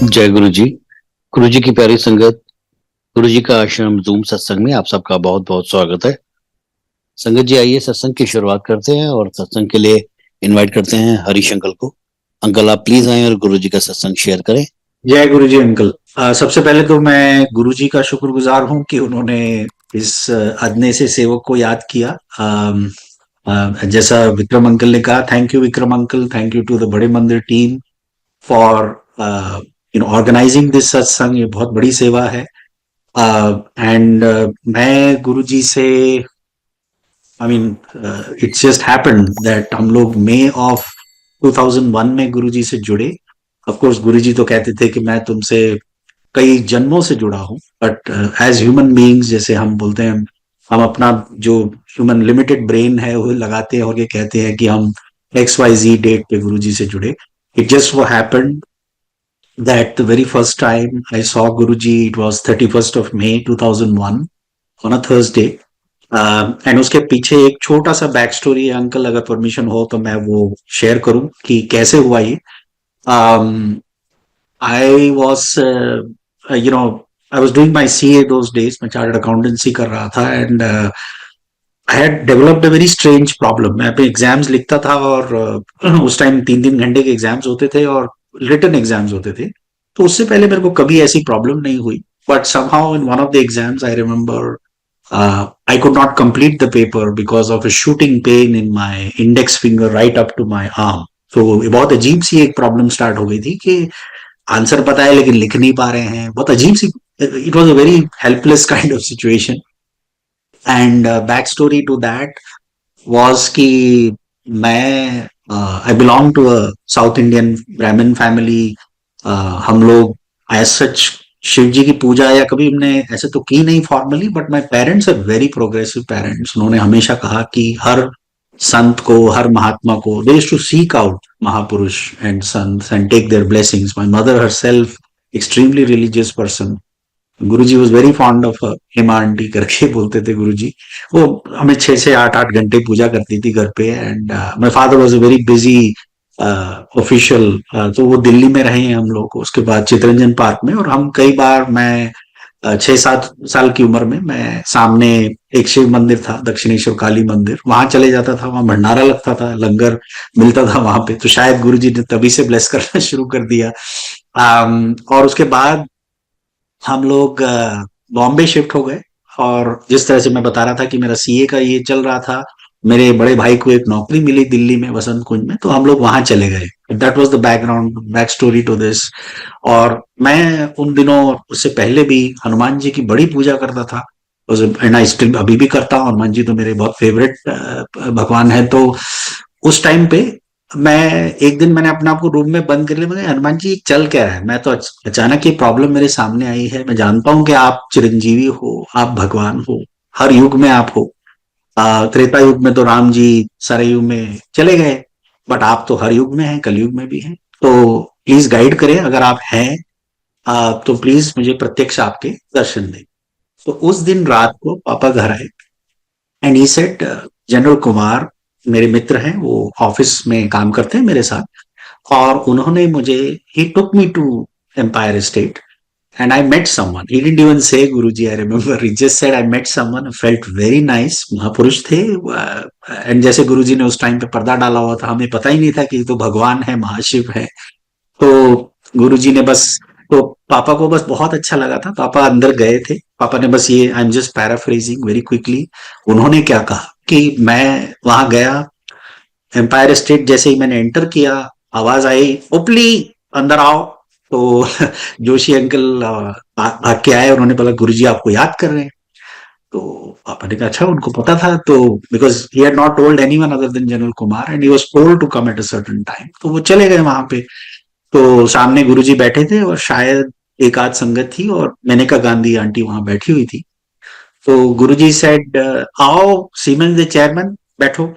जय गुरु जी। गुरु जी की प्यारी संगत, गुरु जी का आश्रम जूम सत्संग में आप सबका बहुत बहुत स्वागत है। संगत जी, आइए सत्संग की शुरुआत करते हैं और सत्संग के लिए इनवाइट करते हैं हरीश अंकल को। अंकल, आप प्लीज आए और गुरु जी का सत्संग शेयर करें। जय गुरु जी अंकल। सबसे पहले तो मैं गुरु जी का शुक्रगुजार हूँ कि उन्होंने इस अदने से सेवक को याद किया। जैसा विक्रम अंकल ने कहा, thank you Vikram uncle, thank you to the बड़े मंदिर टीम फॉर ऑर्गेनाइजिंग दिस सत्संग। ये बहुत बड़ी सेवा है। एंड मैं गुरु जी से, I mean, it's just happened that हम लोग मई ऑफ 2001 में गुरु जी से जुड़े। ऑफ कोर्स गुरु जी तो कहते थे कि मैं तुमसे कई जन्मों से जुड़ा हूं, बट एज ह्यूमन बीइंग्स, जैसे हम बोलते हैं, हम अपना जो ह्यूमन लिमिटेड ब्रेन है वो लगाते हैं और ये कहते हैं कि हम XYZ डेट पे गुरुजी से जुड़े। इट जस्ट वो happened that the very first time I saw Guruji, it was 31st of May 2001 on a Thursday. And उसके पीछे एक छोटा सा बैक स्टोरी है अंकल, अगर परमिशन हो तो मैं वो शेयर करूं कि कैसे हुआ ये। um, I was, I was doing my CA those days. मैं चार्टर्ड अकाउंटेंसी कर रहा था and I had developed a very strange problem. मैं अपने एग्जाम्स लिखता था और उस टाइम 3 3 घंटे के एग्जाम्स होते थे और रिटन एग्जाम्स होते थे। तो उससे पहले मेरे को कभी ऐसी प्रॉब्लम नहीं हुई। But somehow in one of the exams I remember I could not complete the paper because of a shooting pain in my index finger right up to my arm. तो बहुत अजीब सी एक प्रॉब्लम स्टार्ट हो गई थी कि answer पता है लेकिन लिख नहीं पा रहे हैं। बहुत अजीब सी, it was a very helpless kind of situation. And back story to that was कि मैं, I belong to a South Indian Brahmin family. हम लोग एज सच शिव जी की पूजा या कभी हमने ऐसे तो की नहीं formally, but my parents are very progressive parents. उन्होंने हमेशा कहा कि हर संत को, हर महात्मा को, they used to seek out महापुरुष एंड संत and take their blessings. My mother herself extremely religious person. Guruji was very fond of Hema aunty करके बोलते थे गुरुजी। वो हमें 6 से 8 8 घंटे पूजा करती थी घर पे। And my father was a very busy official. तो वो दिल्ली में रहे हैं हम लोग, उसके बाद चितरंजन पार्क में। और हम कई बार, मैं 6 7 साल की उम्र में, मैं सामने एक शिव मंदिर था, दक्षिणेश्वर काली मंदिर, वहां चले जाता था। वहां भंडारा लगता था, लंगर मिलता था वहां पे। तो शायद गुरुजी ने तभी से ब्लेस करना शुरू कर दिया। और उसके बाद हम लोग बॉम्बे शिफ्ट हो गए। और जिस तरह से मैं बता रहा था कि मेरा सीए का ये चल रहा था, मेरे बड़े भाई को एक नौकरी मिली दिल्ली में वसंत कुंज में, तो हम लोग वहां चले गए। That was the background, back story to this. और मैं उन दिनों, उससे पहले भी हनुमान जी की बड़ी पूजा करता था। एंड आई स्टिल अभी भी करता हूँ। हनुमान जी तो मेरे बहुत फेवरेट भगवान है। तो उस टाइम पे मैं, एक दिन मैंने अपने आप को रूम में बंद कर लिया। मैं, हनुमान जी चल क्या रहा है? मैं तो अचानक ये प्रॉब्लम मेरे सामने आई है। मैं जानता हूं कि आप चिरंजीवी हो, आप भगवान हो, हर युग में आप हो। त्रेता युग में तो राम जी सरयू में चले गए, बट आप तो हर युग में हैं, कलयुग में भी हैं। तो प्लीज गाइड करें, अगर आप हैं तो प्लीज मुझे प्रत्यक्ष आपके दर्शन दें। तो उस दिन रात को पापा घर आए and he said, general Kumar मेरे मित्र हैं, वो ऑफिस में काम करते हैं मेरे साथ, और उन्होंने मुझे, he took me to Empire State and I met someone. He didn't even say Guruji, I remember. He just said I met someone. I felt very nice. महापुरुष थे। एंड जैसे गुरुजी ने उस टाइम पे पर्दा डाला हुआ था, हमें पता ही नहीं था कि ये तो भगवान है, महाशिव है। तो गुरुजी ने बस, तो पापा को बस बहुत अच्छा लगा था। पापा अंदर गए थे। पापा ने बस ये, I am just paraphrasing very quickly, उन्होंने क्या कहा कि मैं वहां गया, एम्पायर स्टेट जैसे ही मैंने एंटर किया, आवाज आई, उपली अंदर आओ। तो जोशी अंकल भाग के आए। उन्होंने बोला गुरुजी आपको याद कर रहे हैं। तो पापा ने कहा अच्छा, उनको पता था। तो because he had not told anyone other than general Kumar and he was told to come at a certain time. तो वो चले गए वहां पे। तो सामने गुरुजी बैठे थे और शायद एक आध संगत थी, और मेनका गांधी आंटी वहां बैठी हुई थी। तो गुरुजी सेड, आओ सीमेंस द चेयरमैन, बैठो।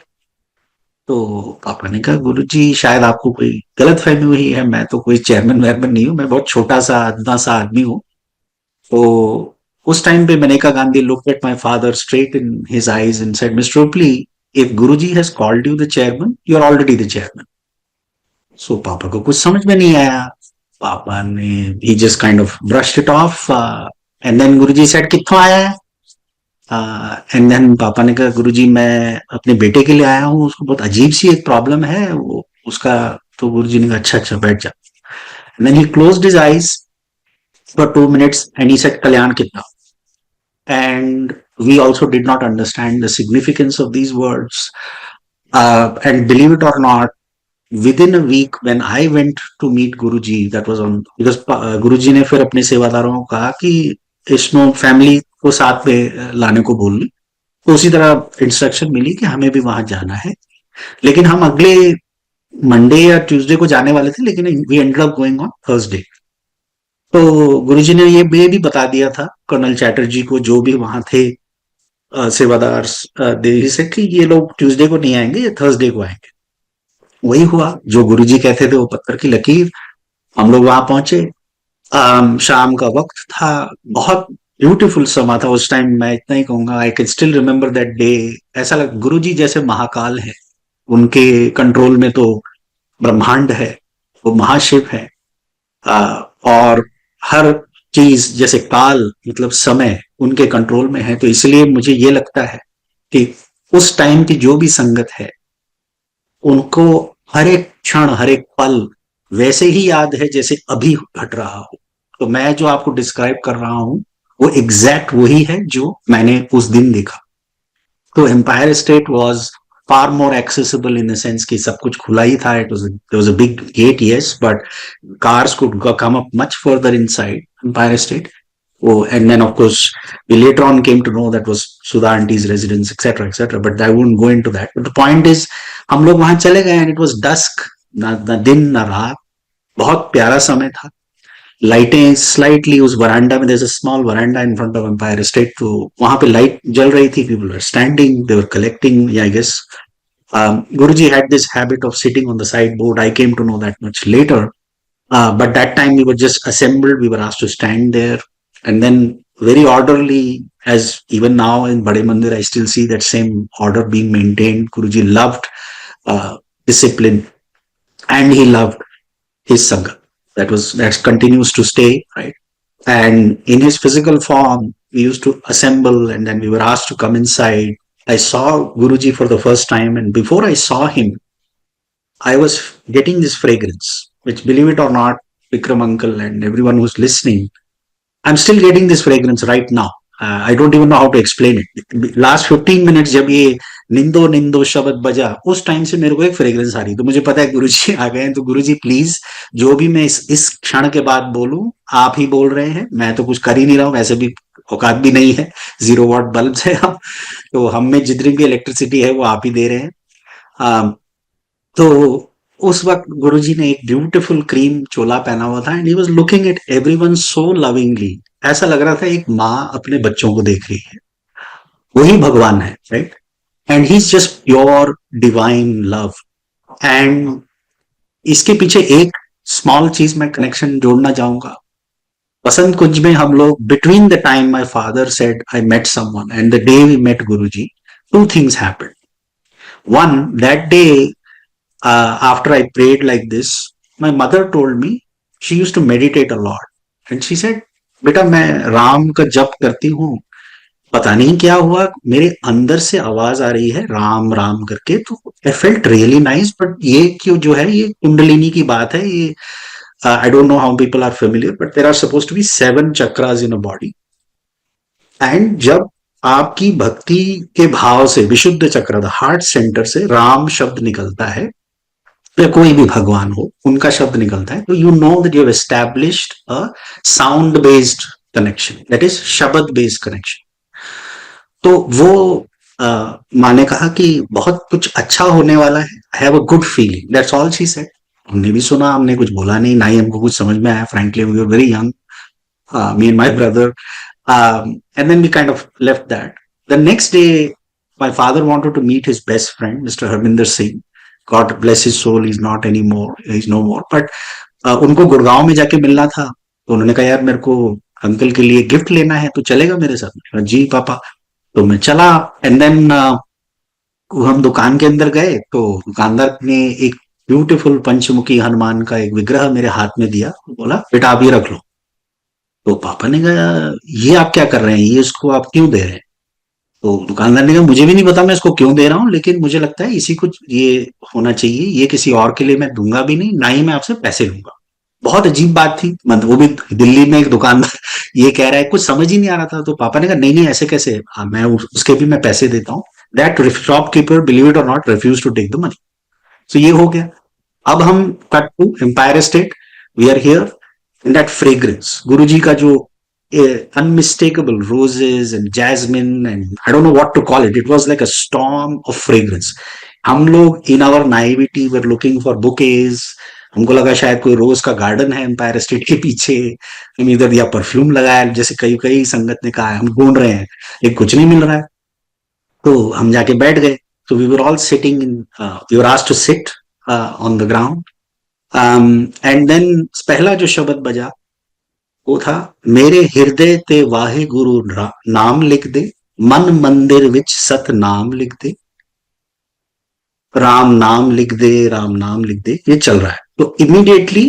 तो पापा ने कहा गुरुजी शायद आपको कोई गलत फहमी हुई है, मैं तो कोई चेयरमैन वेयरमैन नहीं हूँ, मैं बहुत छोटा सा अदना सा आदमी हूँ। तो उस टाइम पे Maneka Gandhi looked at my father straight in his eyes and said, mister Upli, if Guruji has called you the chairman, you are already the chairman. So पापा को कुछ समझ में नहीं आया। पापा ने he just kind of brushed it off, and then Guruji said कित्थों आया है? एंड देन पापा ने कहा गुरुजी मैं अपने बेटे के लिए आया हूँ, उसको बहुत अजीब सी एक प्रॉब्लम है वो उसका। तो गुरुजी ने कहा अच्छा अच्छा बैठ जा। And then he closed his eyes for 2 minutes and he said कल्याण कितना। And we also did not understand the significance of these words. And believe it or not, within a week when I went to meet Guruji, that was on because Guruji ने फिर अपने सेवादारों को कहा कि इसनो family को साथ में लाने को बोल। तो उसी तरह इंस्ट्रक्शन मिली कि हमें भी वहां जाना है, लेकिन हम अगले मंडे या ट्यूसडे को जाने वाले थे, लेकिन we ended up going on Thursday. तो गुरुजी ने ये भी बता दिया था कर्नल चैटर्जी को, जो भी वहां थे सेवादार, दिल्ली से, कि ये लोग ट्यूसडे को नहीं आएंगे, ये थर्सडे को आएंगे। वही हुआ जो गुरुजी कहते थे, वो पत्थर की लकीर। हम लोग वहां पहुंचे, शाम का वक्त था, बहुत ब्यूटीफुल समा था उस टाइम। मैं इतना ही कहूंगा, I can still remember that day. ऐसा लग गुरुजी जैसे महाकाल है, उनके कंट्रोल में तो ब्रह्मांड है, वो महाशिव है। और हर चीज जैसे काल मतलब समय उनके कंट्रोल में है। तो इसलिए मुझे ये लगता है कि उस टाइम की जो भी संगत है, उनको हर एक क्षण हर एक पल वैसे ही याद है जैसे अभी घट रहा हो। तो मैं जो आपको डिस्क्राइब कर रहा हूं वो एग्जैक्ट वही है जो मैंने उस दिन देखा। तो Empire State was far more accessible in the sense कि सब कुछ खुला ही था। It was a big gate, yes, but cars could come up much further inside Empire State. Oh, and then of course we later on came to know that was Sudha Auntie's residence, etc., etc. But I won't go into that. But the point is, हम लोग वहां चले गए and it was dusk, ना दिन ना रात, बहुत प्यारा समय था। लाइटें स्लाइटली उस वरांडा में, there's a small veranda in front of Empire State, तो वहां पे लाइट जल रही थी, people were standing, they were collecting, yeah, I guess. Guruji had this habit of sitting on the sideboard. I came to know that much later. But that time we were just assembled, we were asked to stand there, and then very orderly, as even now in Bade Mandir, I still see that same order being maintained. Guruji loved discipline, and he loved his Sangha. That continues to stay, right? And in his physical form, we used to assemble, and then we were asked to come inside. I saw Guruji for the first time, and before I saw him, I was getting this fragrance, which, believe it or not, Vikram uncle and everyone who's listening, I'm still getting this fragrance right now. I don't even know how to explain it. Last 15 minutes जब ये निंदो निंदो शब्द बजा, उस time से मेरे को एक fragrance आ रही। तो मुझे पता है गुरुजी आ गए हैं। तो गुरुजी प्लीज, जो भी मैं इस क्षण के बाद बोलूं, आप ही बोल रहे हैं, मैं तो कुछ कर ही नहीं रहा हूं, वैसे भी औकात भी नहीं है, 0 वाट बल्ब है हम, तो हम में जितनी भी इलेक्ट्रिसिटी है वो आप ही दे रहे हैं। तो उस वक्त गुरुजी ने एक ब्यूटीफुल क्रीम चोला पहना हुआ था, and he was looking at everyone so lovingly. ऐसा लग रहा था एक माँ अपने बच्चों को देख रही है। वही भगवान है, right? And he is just pure divine love. And इसके पीछे एक स्मॉल चीज मैं कनेक्शन जोड़ना चाहूंगा। बसंत कुंज में हम लोग, between the time my father said I met someone and the day we met Guruji, 2 things happened. One, that day, after I prayed like this, my mother told me she used to meditate a lot. And she said, बेटा मैं राम का जप करती हूँ, पता नहीं क्या हुआ, मेरे अंदर से आवाज आ रही है राम राम करके। तो I felt really nice, but ये क्यों जो है, ये कुंडलिनी की बात है। ये I don't know how people are familiar, but there are suppose to be 7 chakras in a body. And जब आपकी भक्ति के भाव से विशुद्ध चक्र, द हार्ट सेंटर से राम शब्द निकलता है, या कोई भी भगवान हो उनका शब्द निकलता है, तो you know that you have established a sound based connection, that is शब्द बेस्ड कनेक्शन। तो वो माँ ने कहा कि बहुत कुछ अच्छा होने वाला है, I have a good feeling, that's all she said. हमने भी सुना, हमने कुछ बोला नहीं, ना ही हमको कुछ समझ में आया, frankly we were very young, me and my brother. And then we kind of left that. The next day, my father wanted to meet his best friend, Mr. Harminder Singh. God bless his soul, he's not anymore, he's no more. But उनको गुड़गांव में जाके मिलना था, तो उन्होंने कहा यार मेरे को अंकल के लिए गिफ्ट लेना है, तो चलेगा मेरे साथ? मैंने कहा, जी पापा। तो मैं चला, एंड देन हम दुकान के अंदर गए, तो दुकानदार ने एक ब्यूटीफुल पंचमुखी हनुमान का एक विग्रह मेरे हाथ में दिया, बोला बेटा आप ये रख लो। तो पापा ने कहा ये आप क्या कर रहे हैं, ये इसको आप क्यों दे रहे हैं? तो दुकानदार ने कहा मुझे भी नहीं पता मैं इसको क्यों दे रहा हूँ, लेकिन मुझे लगता है इसी कुछ ये होना चाहिए, ये किसी और के लिए मैं दूंगा भी नहीं, ना ही मैं आपसे पैसे लूंगा। बहुत अजीब बात थी, मतलब वो भी दिल्ली में एक दुकानदार ये कह रहा है, कुछ समझ ही नहीं आ रहा था। तो पापा ने कहा नहीं नहीं ऐसे कैसे, मैं उसके भी मैं पैसे देता हूँ। That shopkeeper, believe it or not, refuse to take the money. So ये हो गया। अब हम cut to Empire State. We are here in that fragrance, Guru ji का जो unmistakable roses and jasmine and I don't know what to call it. It was like a storm of fragrance. हम लोग in our naivety were looking for bouquets. हमको लगा शायद कोई रोज का garden है एम्पायर स्टेट के पीछे, हम इधर या परफ्यूम लगाया, जैसे कई कई संगत ने कहा है हम ढूंढ रहे हैं, एक कुछ नहीं मिल रहा है। तो हम जाके बैठ गए। तो we were all sitting in, we were asked to sit on the ground. And then पहला जो शब्द बजा वो था, मेरे हृदय ते वाहे गुरु नाम लिख दे, मन मंदिर विच सत नाम लिख दे, राम नाम लिख दे, राम नाम लिख दे, ये चल रहा है। तो immediately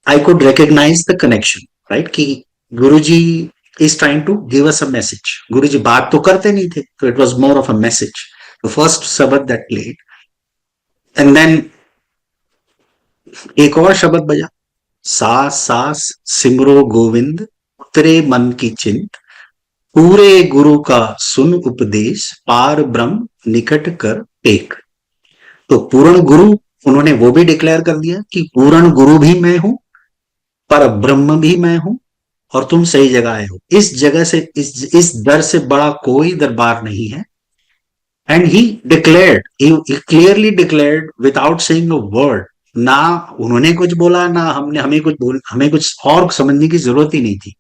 I could recognise the connection, right, कि Guruji is trying to give us a message. Guruji बात तो करते नहीं थे, तो it was more of a message. The first शब्द दैट प्लेड, एंड देन एक और शब्द बजा, सास सास सिमरो गोविंद, उतरे मन की चिंत, पूरे गुरु का सुन उपदेश, पार ब्रह्म निकट कर टेक। तो पूर्ण गुरु, उन्होंने वो भी डिक्लेयर कर दिया कि पूर्ण गुरु भी मैं हूं, पर ब्रह्म भी मैं हूं, और तुम सही जगह आए हो। इस जगह से, इस दर से बड़ा कोई दरबार नहीं है। And he declared, he clearly declared without saying a word। ना उन्होंने कुछ बोला, ना हमने, हमें कुछ और समझने की जरूरत ही नहीं थी।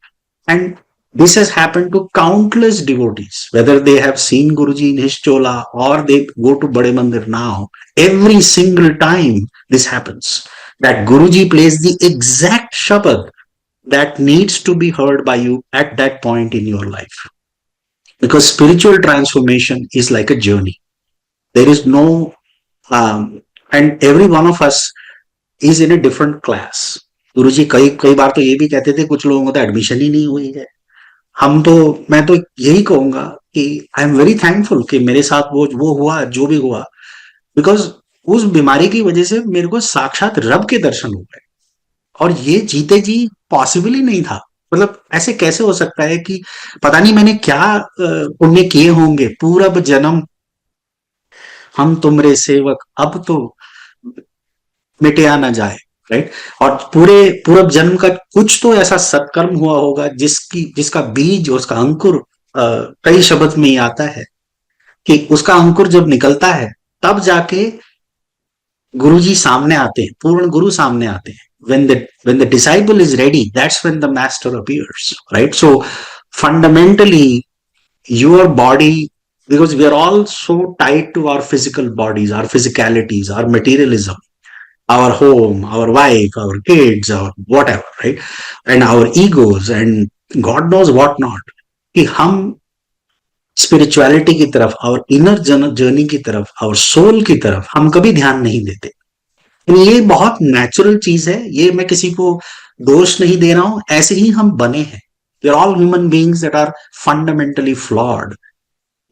And this has happened to countless devotees, whether they have seen Guruji in his chola or they go to Bade Mandir now. Every single time this happens, that Guruji plays the exact shabad that needs to be heard by you at that point in your life. Because spiritual transformation is like a journey. There is no, and every one of us is in a different class. गुरुजी कई कई बार तो ये भी कहते थे कुछ लोगों को तो एडमिशन ही नहीं हुई है। हम तो, मैं तो यही कहूंगा कि आई एम वेरी थैंकफुल कि मेरे साथ वो हुआ जो भी हुआ, बिकॉज उस बीमारी की वजह से मेरे को साक्षात रब के दर्शन हो गए। और ये जीते जी पॉसिबल ही नहीं था। मतलब ऐसे कैसे हो सकता है कि पता नहीं मैंने क्या पुण्य किए होंगे, पूरब जन्म हम तुमरे सेवक, अब तो मिटिया ना जाए, राइट। और पूरे पूरब जन्म का कुछ तो ऐसा सत्कर्म हुआ होगा जिसका बीज, उसका अंकुर कई शब्द में ही आता है कि उसका अंकुर जब निकलता है तब जाके गुरुजी सामने आते हैं, पूर्ण गुरु सामने आते हैं। when the disciple is ready, that's when the master appears, right? So fundamentally your body, because we are all so tied to our physical bodies, our physicalities, our materialism, our home, our wife, our kids, our whatever, right, and our egos and God knows what not, कि हम spirituality की तरफ, और inner journey की तरफ, और soul की तरफ हम कभी ध्यान नहीं देते। ये बहुत नेचुरल चीज है, ये मैं किसी को दोष नहीं दे रहा हूं, ऐसे ही हम बने हैं। We are all human beings that are fundamentally flawed.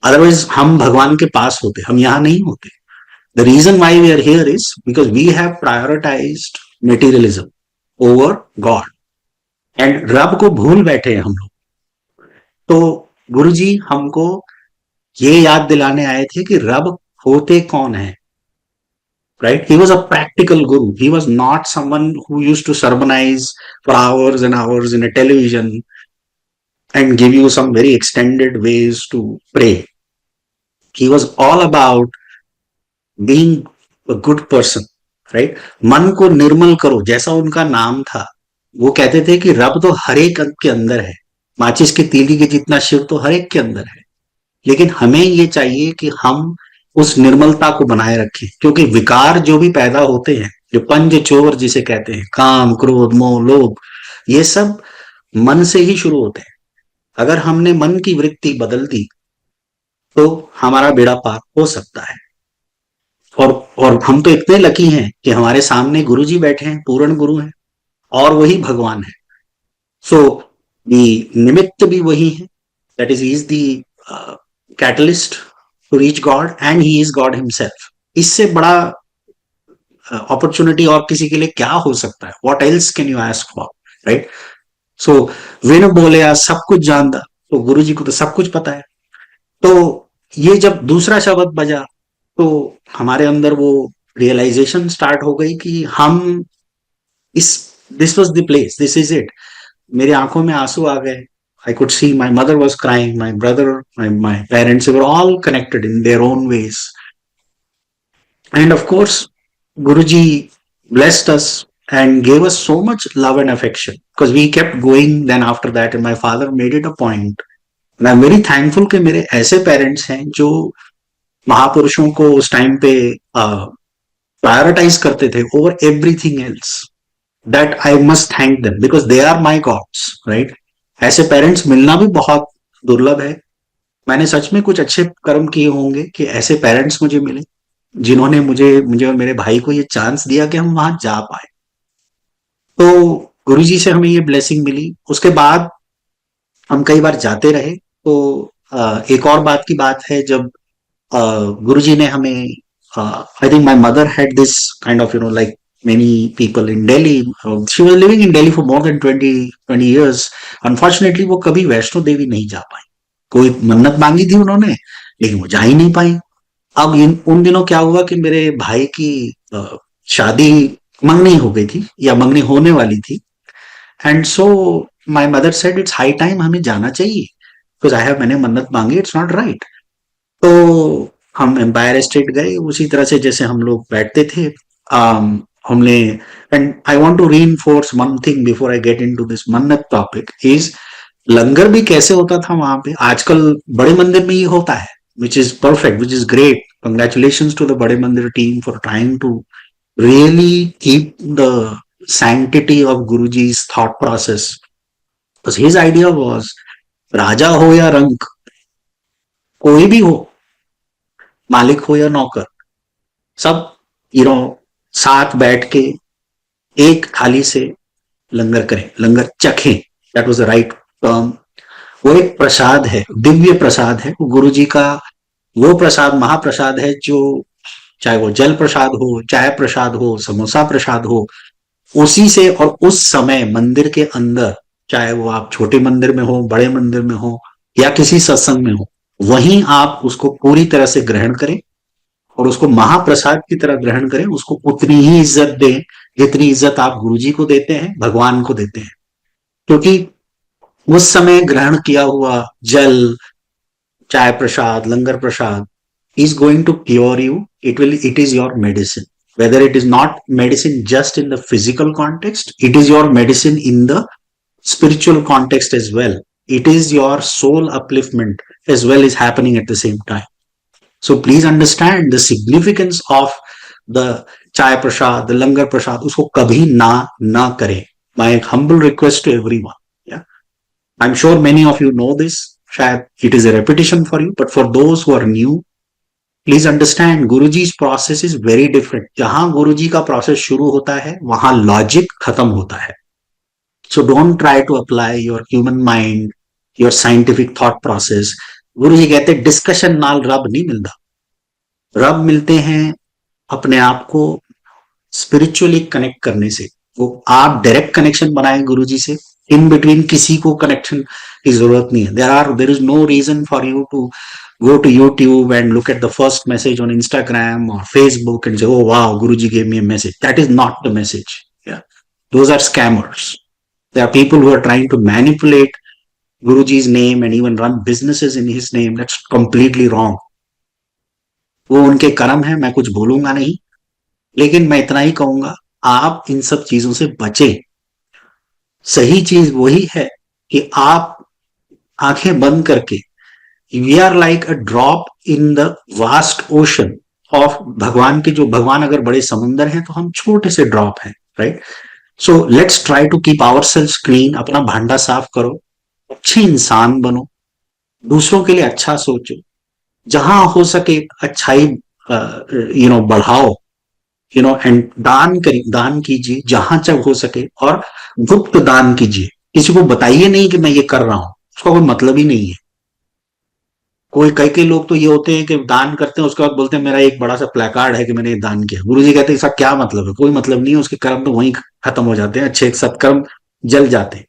Otherwise हम भगवान के पास होते, हम यहां नहीं होते। The reason why we are here is because we have prioritised materialism over God, and रब को भूल बैठे हैं हम लोग। तो गुरुजी हमको ये याद दिलाने आए थे कि रब होते कौन है, right? He was a practical guru. He was not someone who used to sermonize for hours and hours in a television and give you some very extended ways to pray. He was all about being a good person, right? मन को निर्मल करो, जैसा उनका नाम था। वो कहते थे कि रब तो हर एक के अंदर है, माचिस की तीली के जितना शिव तो हर एक के अंदर है। लेकिन हमें ये चाहिए कि हम उस निर्मलता को बनाए रखें, क्योंकि विकार जो भी पैदा होते हैं, जो पंच चोर जिसे कहते हैं, काम क्रोध मोह लोभ, ये सब मन से ही शुरू होते हैं। अगर हमने मन की वृत्ति बदल दी तो हमारा बेड़ा पार हो सकता है। और हम तो इतने लकी हैं कि हमारे सामने गुरुजी बैठे हैं, पूर्ण गुरु हैं, और वही भगवान है। सो निमित्त भी वही है, that is he is the catalyst to reach God and he is God himself. इससे बड़ा अपॉर्चुनिटी और किसी के लिए क्या हो सकता है? What else can you ask for, right? So Venu बोले आज सब कुछ जानता, तो गुरु जी को तो सब कुछ पता है। तो ये जब दूसरा शब्द बजा तो हमारे अंदर वो रियलाइजेशन स्टार्ट हो गई कि हम इस this was the place, this is it. मेरी आंखों में आंसू आ गए। I could see my mother was crying, my brother, my parents were all connected in their own ways. And of course, Guruji blessed us and gave us so much love and affection because we kept going then after that. And my father made it a point. And I'm very thankful कि मेरे ऐसे parents हैं जो महापुरुषों को उस time पे prioritise करते थे over everything else. That I must thank them because they are my gods, right? ऐसे पेरेंट्स मिलना भी बहुत दुर्लभ है। मैंने सच में कुछ अच्छे कर्म किए होंगे कि ऐसे पेरेंट्स मुझे मिले जिन्होंने मुझे मुझे और मेरे भाई को ये चांस दिया कि हम वहां जा पाए। तो गुरुजी से हमें ये ब्लेसिंग मिली। उसके बाद हम कई बार जाते रहे। तो एक और बात की बात है, जब गुरुजी ने हमें, I think my mother had this kind of like many people in Delhi. She was living in Delhi for more than 20 years. Unfortunately, वो कभी वैष्णो देवी नहीं जा पाई। कोई मन्नत मांगी थी उन्होंने, लेकिन वो जा ही नहीं पाई। अब उन दिनों क्या हुआ कि मेरे भाई की शादी मंगनी हो गई थी या मंगनी होने वाली थी। And so my mother said it's high time, हमें जाना चाहिए बिकॉज आई हैव, मैंने मन्नत मांगी, इट्स नॉट राइट। तो हम एम्पायर स्टेट गए उसी तरह से जैसे हम लोग बैठते थे। हमने, and I want to reinforce one thing before I get into this मन्नत टॉपिक इज, लंगर भी कैसे होता था वहां पे। आजकल बड़े मंदिर में ये होता है, which is perfect, which is great. Congratulations to the Bade Mandir team for trying to really keep the sanctity of Guruji's thought process. Because his idea was, राजा हो या रंक, कोई भी हो, मालिक हो या नौकर, सब साथ बैठ के एक थाली से लंगर करें, लंगर चखें। That was the right term. वो एक प्रसाद है, दिव्य प्रसाद है, गुरु जी का वो प्रसाद महाप्रसाद है जो, चाहे वो जल प्रसाद हो, चाय प्रसाद हो, समोसा प्रसाद हो, उसी से। और उस समय मंदिर के अंदर, चाहे वो आप छोटे मंदिर में हो, बड़े मंदिर में हो, या किसी सत्संग में हो, वहीं आप उसको पूरी तरह से ग्रहण करें और उसको महाप्रसाद की तरह ग्रहण करें। उसको उतनी ही इज्जत दें जितनी इज्जत आप गुरु जी को देते हैं, भगवान को देते हैं। क्योंकि उस समय ग्रहण किया हुआ जल, चाय प्रसाद, लंगर प्रसाद is going to cure you. It is your medicine. Whether it is not medicine just in the physical context, it is your medicine in the spiritual context as well. It is your soul upliftment as well is happening at the same time. So please understand the significance of the chai prasad, the langar prasad. उसको कभी ना करें. My humble request to everyone. Yeah, I'm sure many of you know this. शायद it is a repetition for you, but for those who are new, please understand Guruji's process is very different. जहां गुरुजी का process शुरू होता है वहां logic खत्म होता है। So don't try to apply your human mind, your scientific thought process. Guruji कहते हैं डिस्कशन नाल रब नहीं मिलता, रब मिलते हैं अपने आप को स्पिरिचुअली कनेक्ट करने से। वो आप डायरेक्ट कनेक्शन बनाए गुरुजी से, इन बिटवीन किसी को कनेक्शन की जरूरत नहीं है। There is no reason for you to go to YouTube and look at the first message on Instagram or Facebook and say, oh wow, Guruji gave me a message. That is not the message. Yeah, those are scammers. There are people who are trying to manipulate Guruji's name and even run businesses in his name. That's completely wrong. वो उनके कर्म है, मैं कुछ बोलूंगा नहीं, लेकिन मैं इतना ही कहूंगा, आप इन सब चीजों से बचें। सही चीज वही है कि आप आंखें बंद करके, we are like a drop in the vast ocean of भगवान के, जो भगवान अगर बड़े समुंदर हैं तो हम छोटे से ड्रॉप हैं, right? So let's try to keep ourselves clean. अपना भांडा साफ करो, अच्छे इंसान बनो, दूसरों के लिए अच्छा सोचो, जहां हो सके अच्छाई बढ़ाओ, एंड दान कीजिए जहां तक हो सके, और गुप्त दान कीजिए। किसी को बताइए नहीं कि मैं ये कर रहा हूं, उसका कोई मतलब ही नहीं है। कोई कई कई लोग तो ये होते हैं कि दान करते हैं, उसके बाद बोलते हैं मेरा एक बड़ा सा प्लेकार्ड है कि मैंने ये दान किया। गुरु जी कहते हैं इसका क्या मतलब है? कोई मतलब नहीं है, उसके कर्म तो वहीं खत्म हो जाते हैं, अच्छे सत्कर्म जल जाते हैं।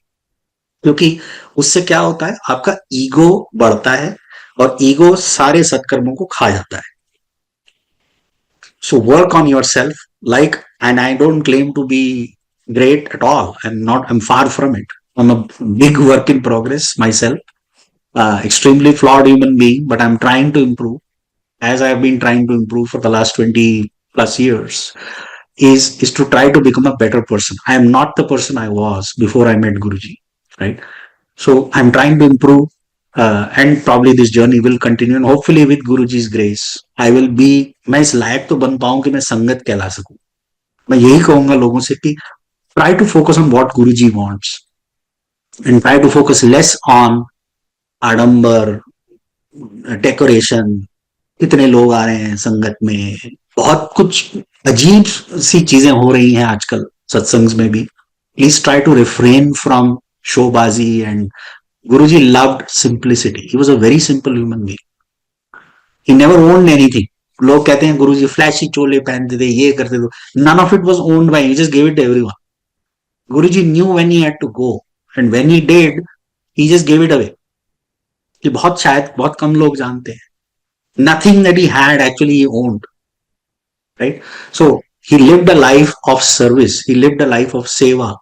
क्योंकि उससे क्या होता है, आपका ईगो बढ़ता है, और ईगो सारे सत्कर्मों को खा जाता है। So work on yourself, and I don't claim to be great at all. I'm far from it. I'm a big work in progress myself, extremely flawed human being, but I'm trying to improve, as I've been trying to improve for the last 20 plus years, is to try to become a better person. I am not the person I was before I met Guruji, right? So I'm trying to improve, and probably this journey will continue, and hopefully with Guruji's grace, I will be, मैं इस लायक तो बन पाऊं कि मैं संगत कहला सकूं। मैं यही कहूंगा लोगों से कि try to focus on what Guruji wants, and try to focus less on आडंबर, डेकोरेशन, कितने लोग आ रहे हैं संगत में, बहुत कुछ अजीब सी चीजें हो रही हैं आजकल सत्संग में भी। Please try to refrain from शोबाजी and Guruji loved simplicity. He was a very simple human being. He never owned anything. लोग कहते हैं गुरुजी फ्लैशी चोले पहनते थे, ये करते थे। None of it was owned by him. He just gave it to everyone. Guruji knew when he had to go, and when he did, he just gave it away. ये बहुत शायद बहुत कम लोग जानते हैं. Nothing that he had actually he owned, right? So he lived a life of service. He lived a life of seva,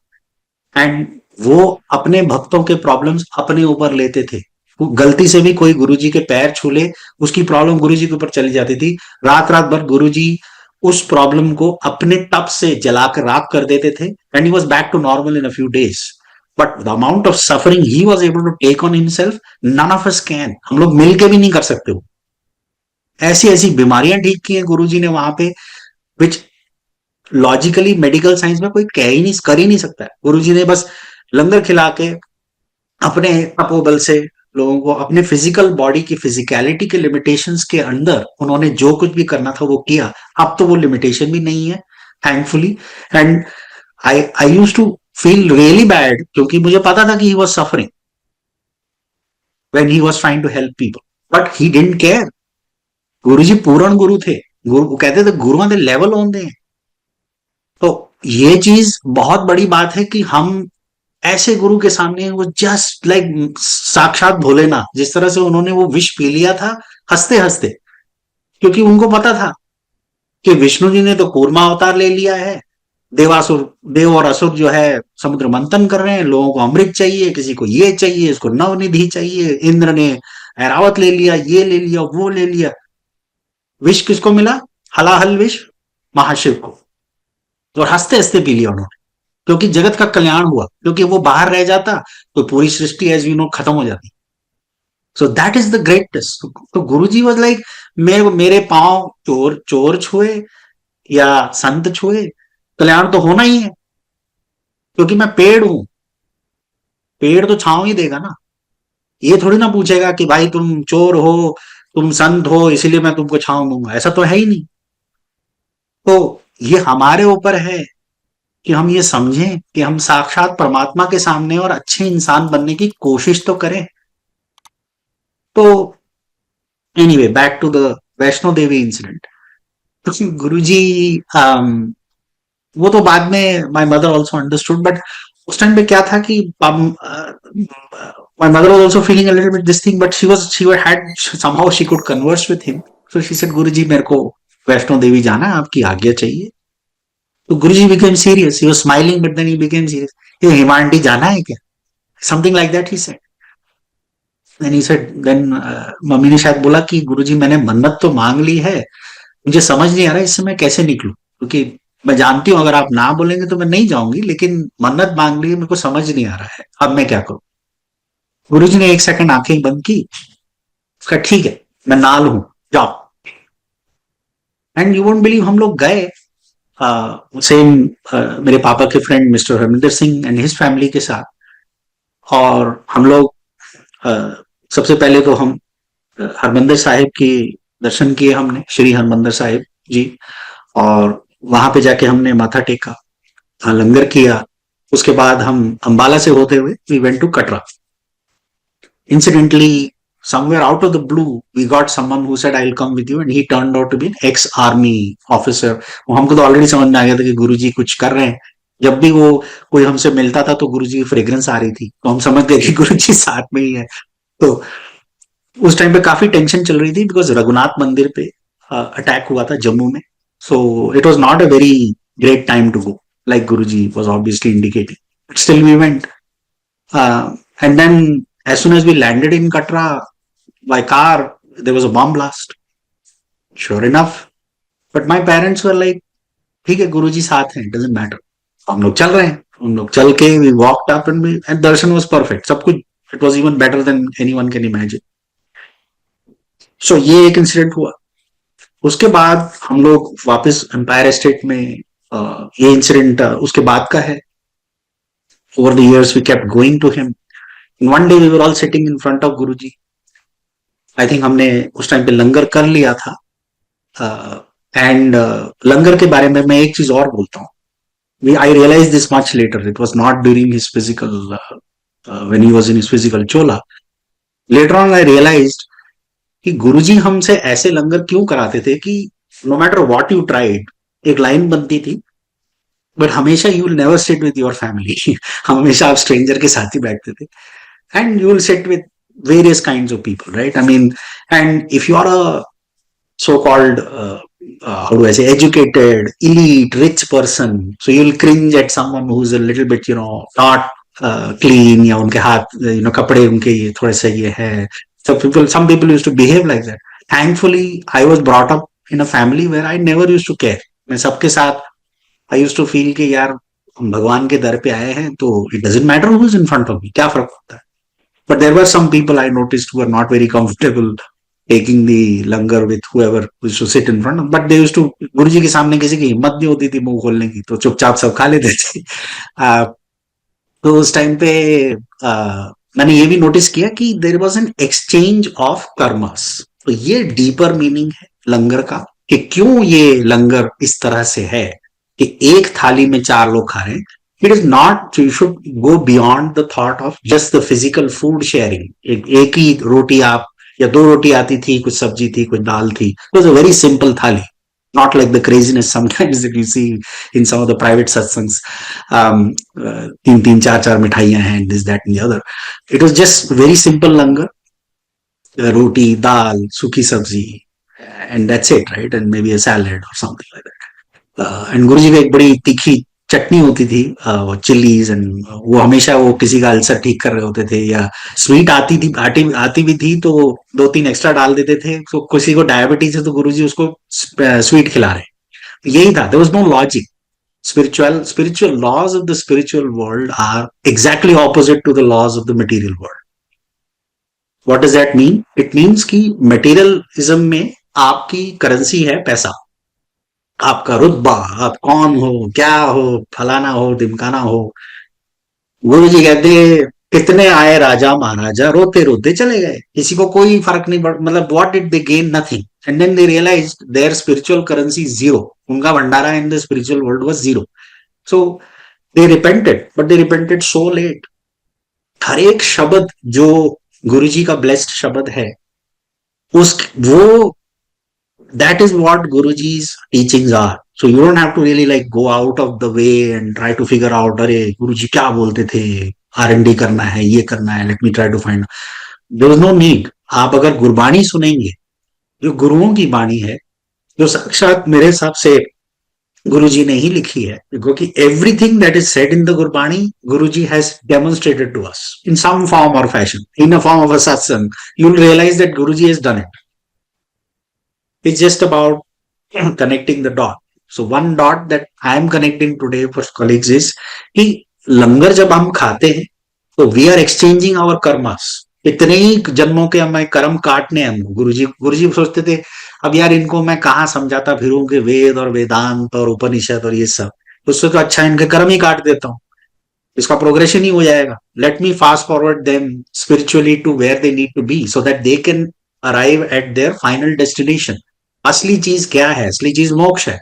and वो अपने भक्तों के प्रॉब्लम्स अपने ऊपर लेते थे। वो गलती से भी कोई गुरुजी के पैर छू ले, उसकी प्रॉब्लम गुरुजी के ऊपर चली जाती थी। रात रात भर गुरुजी उस प्रॉब्लम को अपने तप से जलाकर राख कर देते थे, and he was back to normal in a few days. But the amount of suffering he was able to take on himself, none of us can. हम लोग मिलके भी नहीं कर सकते। वो ऐसी ऐसी बीमारियां ठीक की हैं गुरुजी ने वहां पे, विच लॉजिकली मेडिकल साइंस में कोई कह ही नहीं, कर ही नहीं सकता है। गुरुजी ने बस लंगर खिला के अपने तपोबल से लोगों को अपने फिजिकल बॉडी की फिजिकलिटी के लिमिटेशंस के अंदर उन्होंने जो कुछ भी करना था वो किया। अब तो वो लिमिटेशन भी नहीं है, thankfully. And I used to feel really bad, क्योंकि मुझे पता था कि he was suffering when he was trying to help people, but he didn't care. Guruji पूर्ण गुरु थे। गुरु कहते थे गुरुओं दे लेवल होंदे हैं। तो ये चीज बहुत बड़ी बात है कि हम ऐसे गुरु के सामने, वो जस्ट लाइक साक्षात भोलेनाथ, जिस तरह से उन्होंने वो विष पी लिया था हंसते हंसते, क्योंकि उनको पता था कि विष्णु जी ने तो कूर्मा अवतार ले लिया है, देव और असुर जो है समुद्र मंथन कर रहे हैं, लोगों को अमृत चाहिए, किसी को ये चाहिए, इसको नवनिधि चाहिए, इंद्र ने ऐरावत ले लिया, ये ले लिया, वो ले लिया। विष किसको मिला? हलाहल विष महाशिव को। तो हंसते हंसते पी लिया उन्होंने, क्योंकि जगत का कल्याण हुआ। क्योंकि वो बाहर रह जाता तो पूरी सृष्टि एज वी नो खत्म हो जाती। So that is the greatness. तो गुरुजी वाज लाइक, मेरे पांव चोर चोर छुए या संत छुए, कल्याण तो होना ही है, क्योंकि मैं पेड़ हूं। पेड़ तो छांव ही देगा ना। ये थोड़ी ना पूछेगा कि भाई तुम चोर हो, तुम संत हो, इसीलिए मैं तुमको छांव दूंगा। ऐसा तो है ही नहीं। तो ये हमारे ऊपर है कि हम ये समझें कि हम साक्षात परमात्मा के सामने और अच्छे इंसान बनने की कोशिश तो करें। तो anyway, back to the Vaishno Devi incident. तो गुरुजी, वो तो बाद में my mother also understood, but उस टाइम पे क्या था कि my mother was also feeling a little bit this thing, but she had somehow she could converse with him. So she said, Guruji मेरे को वैष्णो देवी जाना है, आपकी आज्ञा चाहिए। तो Guruji became serious. He was smiling, but then he became serious. ये हिमांडी जाना है क्या? Something like that he said. Then he said, then मम्मी ने शायद बोला कि गुरुजी मैंने मन्नत तो मांग ली है, मुझे समझ नहीं आ रहा इससे मैं कैसे निकलूं, क्योंकि मैं जानती हूं अगर आप ना बोलेंगे तो मैं नहीं जाऊंगी, लेकिन मन्नत मांग ली है, मेरे को समझ नहीं आ रहा है, अब मैं क्या करूं। गुरुजी ने एक सेकंड आंखें बंद की, उसका ठीक है मैं नाल हूं, जाओ। एंड यू वोंट बिलीव, हम लोग गए सेम मेरे पापा के friend mister Harminder Singh and his family के साथ। और हम लोग सबसे पहले तो हम हरमंदिर साहिब की दर्शन किए हमने श्री हरमंदिर साहिब जी, और वहां पे जाके हमने माथा टेका, लंगर किया। उसके बाद हम अंबाला से होते हुए we went to Katra. Incidentally, somewhere out of the blue, we got someone who said, "I'll come with you," and he turned out to be an ex-army officer. वो हमको तो ऑलरेडी समझ में आ गया था कि गुरुजी कुछ कर रहे हैं। जब भी वो कोई हमसे मिलता था तो गुरुजी की फ्रेग्रेंस आ रही थी, तो हम समझ गए कि गुरुजी साथ में ही है। तो उस टाइम पे काफी टेंशन चल रही थी, बिकॉज रघुनाथ मंदिर पे अटैक हुआ था जम्मू में। So it was not a very great time to go, like Guruji was obviously indicating, but still we went. And then as soon as we landed in Katra by car, there was a bomb blast. Sure enough. But my parents were like, ठीक है गुरुजी साथ हैं, doesn't matter. हम लोग चल रहे हैं, हम लोग चल के we walked up and Darshan was perfect. सब कुछ it was even better than anyone can imagine. So ये एक इंसिडेंट हुआ। उसके बाद हम लोग वापस एम्पायर स्टेट में, ये इंसिडेंट उसके बाद का है। Over the years we kept going to him. And one day we were all sitting in front of Guruji. I think हमने उस टाइम पे लंगर कर लिया था। एंड लंगर के बारे में मैं एक चीज और बोलता हूँ। I realise this much later, it was not during his physical, when he was in his physical चोला। लेटर ऑन आई रियलाइज्ड कि गुरुजी हमसे ऐसे लंगर क्यों कराते थे कि no matter what you tried, एक लाइन बनती थी, बट हमेशा you will never sit with your family. हमेशा आप स्ट्रेंजर के साथ ही बैठते थे, and you will sit with various kinds of people, right? I mean, and if you are a so-called, how do I say, educated, elite, rich person, so you'll cringe at someone who's a little bit, not clean, या उनके हाथ, कपड़े उनके ये थोड़े से ये है. Some people used to behave like that. Thankfully, I was brought up in a family where I never used to care. मैं सबके साथ I used to feel कि यार हम भगवान के दर पे आए हैं, तो it doesn't matter who is in front of me, क्या फर्क पड़ता है. But there were some people I noticed who were not very comfortable taking the langar with whoever used to sit in front. But they used to, गुरुजी के सामने किसी की हिम्मत नहीं होती थी मुंह खोलने की, तो चुपचाप सब खा लेते थे। तो उस टाइम पे मैंने ये भी नोटिस किया कि there was an exchange of karmas. तो ये डीपर मीनिंग है लंगर का, कि क्यों ये लंगर इस तरह से है कि एक थाली में 4 लोग खा रहे हैं। It is not, you should go beyond the thought of just the physical food sharing. एक ही रोटी आप, या 2 रोटी आती थी, कुछ सब्जी थी, कुछ दाल थी. It was a very simple thali. Not like the craziness sometimes that you see in some of the private satsangs. 3-3, 4-4 मिठाइयां हैं, this, that and the other. It was just very simple langar. रोटी, दाल, सूखी सब्जी, and that's it, right? And maybe a salad or something like that. And गुरुजी की एक बड़ी तीखी चटनी होती थी, चिलीज, एंड वो हमेशा वो किसी का अल्सर ठीक कर रहे होते थे, या स्वीट आती थी, आती भी थी तो 2-3 एक्स्ट्रा डाल देते थे। तो किसी को डायबिटीज है तो गुरुजी उसको स्वीट खिला रहे। यही था, there was no logic. spiritual laws of the spiritual world are exactly opposite to the laws of the material world. What does that mean? It means कि materialism में आपकी करेंसी है पैसा, आपका रुतबा, आप कौन हो, क्या हो, फलाना हो, ढिमकाना हो। गुरु जी कहते कितने आए राजा महाराजा, रोते रोते चले गए, किसी को कोई फर्क नहीं पड़, मतलब what did they gain? Nothing. And then they realise their spiritual currency zero, उनका भंडारा in the spiritual world was zero. So they repented, but they repented so late. हर एक शब्द जो गुरु जी का ब्लेस्ड शब्द है, उस वो, that is what Guruji's teachings are. So you don't have to really like go out of the way and try to figure out, अरे गुरुजी क्या बोलते थे, R&D करना है, ये करना है, let me try to find. There is no need. आप अगर गुरबाणी सुनेंगे, जो गुरुओं की बाणी है, जो साक्षात मेरे हिसाब से गुरुजी ने ही लिखी है, क्योंकि everything that is said in the Gurbani, Guruji has demonstrated to us in some form or fashion, in a form of a satsang. You'll realize that Guruji has done it. It's just about connecting the dot. So one dot that I am connecting today for colleagues is कि लंगर जब हम खाते हैं तो we are exchanging our karmas. इतने ही जन्मों के हमें कर्म काटने हैं हमको। गुरुजी सोचते थे अब यार इनको मैं कहाँ समझाता फिरूं कि वेद और वेदांत और उपनिषद और ये सब, उससे तो अच्छा इनके कर्म ही काट देता हूँ, इसका प्रोग्रेशन ही हो जाएगा। Let me fast forward them spiritually to where they need to be, so that they can arrive at their final destination. असली चीज क्या है? असली चीज मोक्ष है.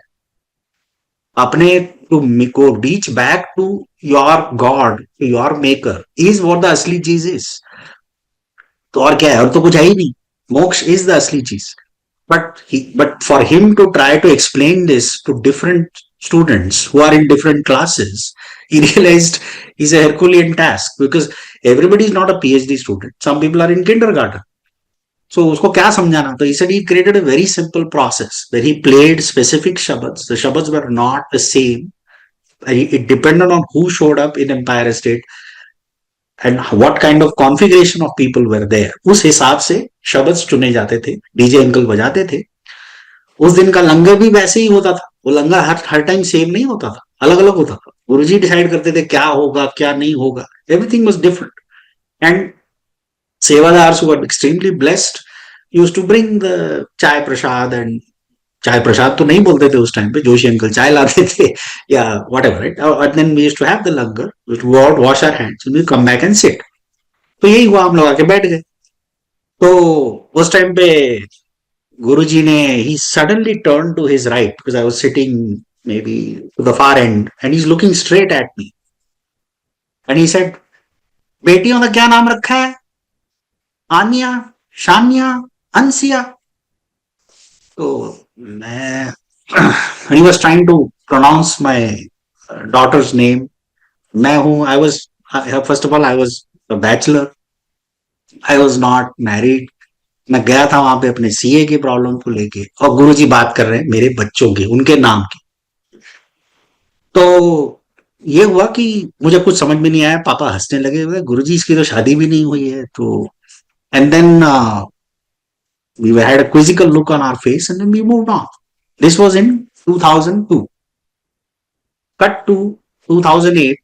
अपने to go reach back to your God, to your maker is what the असली चीज is. तो और क्या है? और तो कुछ है ही नहीं. मोक्ष is the असली चीज. But for him to try to explain this to different students who are in different classes, he realized is a Herculean task, because everybody is not a PhD student. Some people are in kindergarten. So उसको क्या समझाना? तो he said he created a very simple process where he played specific shabads. The shabads were not the same. It depended on who showed up in Empire State and what kind of configuration of people were there. उस हिसाब से शब्द चुने जाते थे. DJ uncle बजाते थे. उस दिन का लंगर भी वैसे ही होता था. वो लंगर हर टाइम सेम नहीं होता था, अलग अलग होता था. गुरुजी डिसाइड करते थे क्या होगा क्या नहीं होगा. Everything was different. And sevadars who were extremely blessed used to bring the चाय प्रसाद. एंड चाय प्रसाद तो नहीं बोलते थे उस टाइम पे, जोशी अंकल चाय लाते थे या whatever, right. And then we used to have the langar, we to go out, wash our hands, we come back and sit. तो यही हुआ, हम लोग आके बैठ गए. तो उस टाइम पे गुरुजी ने, he suddenly turned to his right because I was sitting maybe to the far end, and he's looking straight at me and he said, बेटियों का क्या नाम रखा है? आनिया, शानिया, अंसिया. तो मैं he was trying to pronounce my daughter's name. मैं हूं, I was, first of all, I was a bachelor. I was not married. मैं गया था वहां पे अपने सीए की प्रॉब्लम को लेके, और गुरुजी बात कर रहे हैं मेरे बच्चों की, उनके नाम की. तो ये हुआ कि मुझे कुछ समझ में नहीं आया. पापा हंसने लगे हुए, गुरुजी इसकी तो शादी भी नहीं हुई है. तो and then we had a quizzical look on our face and then we moved on. This was in 2002. Cut to 2008.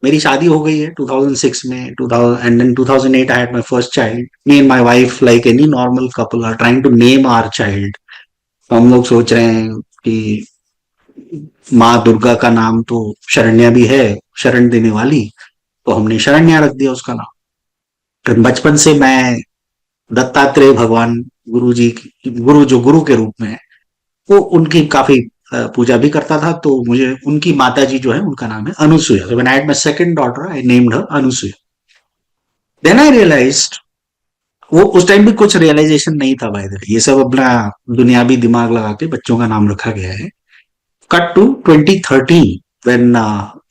मेरी शादी हो गई है 2006 में. 2000 and then 2008 I had my first child. Me and my wife, like any normal couple, are trying to name our child. हम लोग सोच रहे हैं कि माँ दुर्गा का नाम तो शरण्या भी है, शरण देने वाली, तो हमने शरण्या रख दिया उसका नाम. तो बचपन से मैं दत्तात्रेय भगवान गुरु जी, गुरु जो गुरु के रूप में है, वो उनकी काफी पूजा भी करता था. तो मुझे उनकी माता जी जो है उनका नाम है Anusuya. So when I had my second daughter, I named her Anusuya. Then I realized, वो उस टाइम भी कुछ रियलाइजेशन नहीं था भाई, ये सब अपना दुनियावी दिमाग लगा के बच्चों का नाम रखा गया है. Cut to 2013 when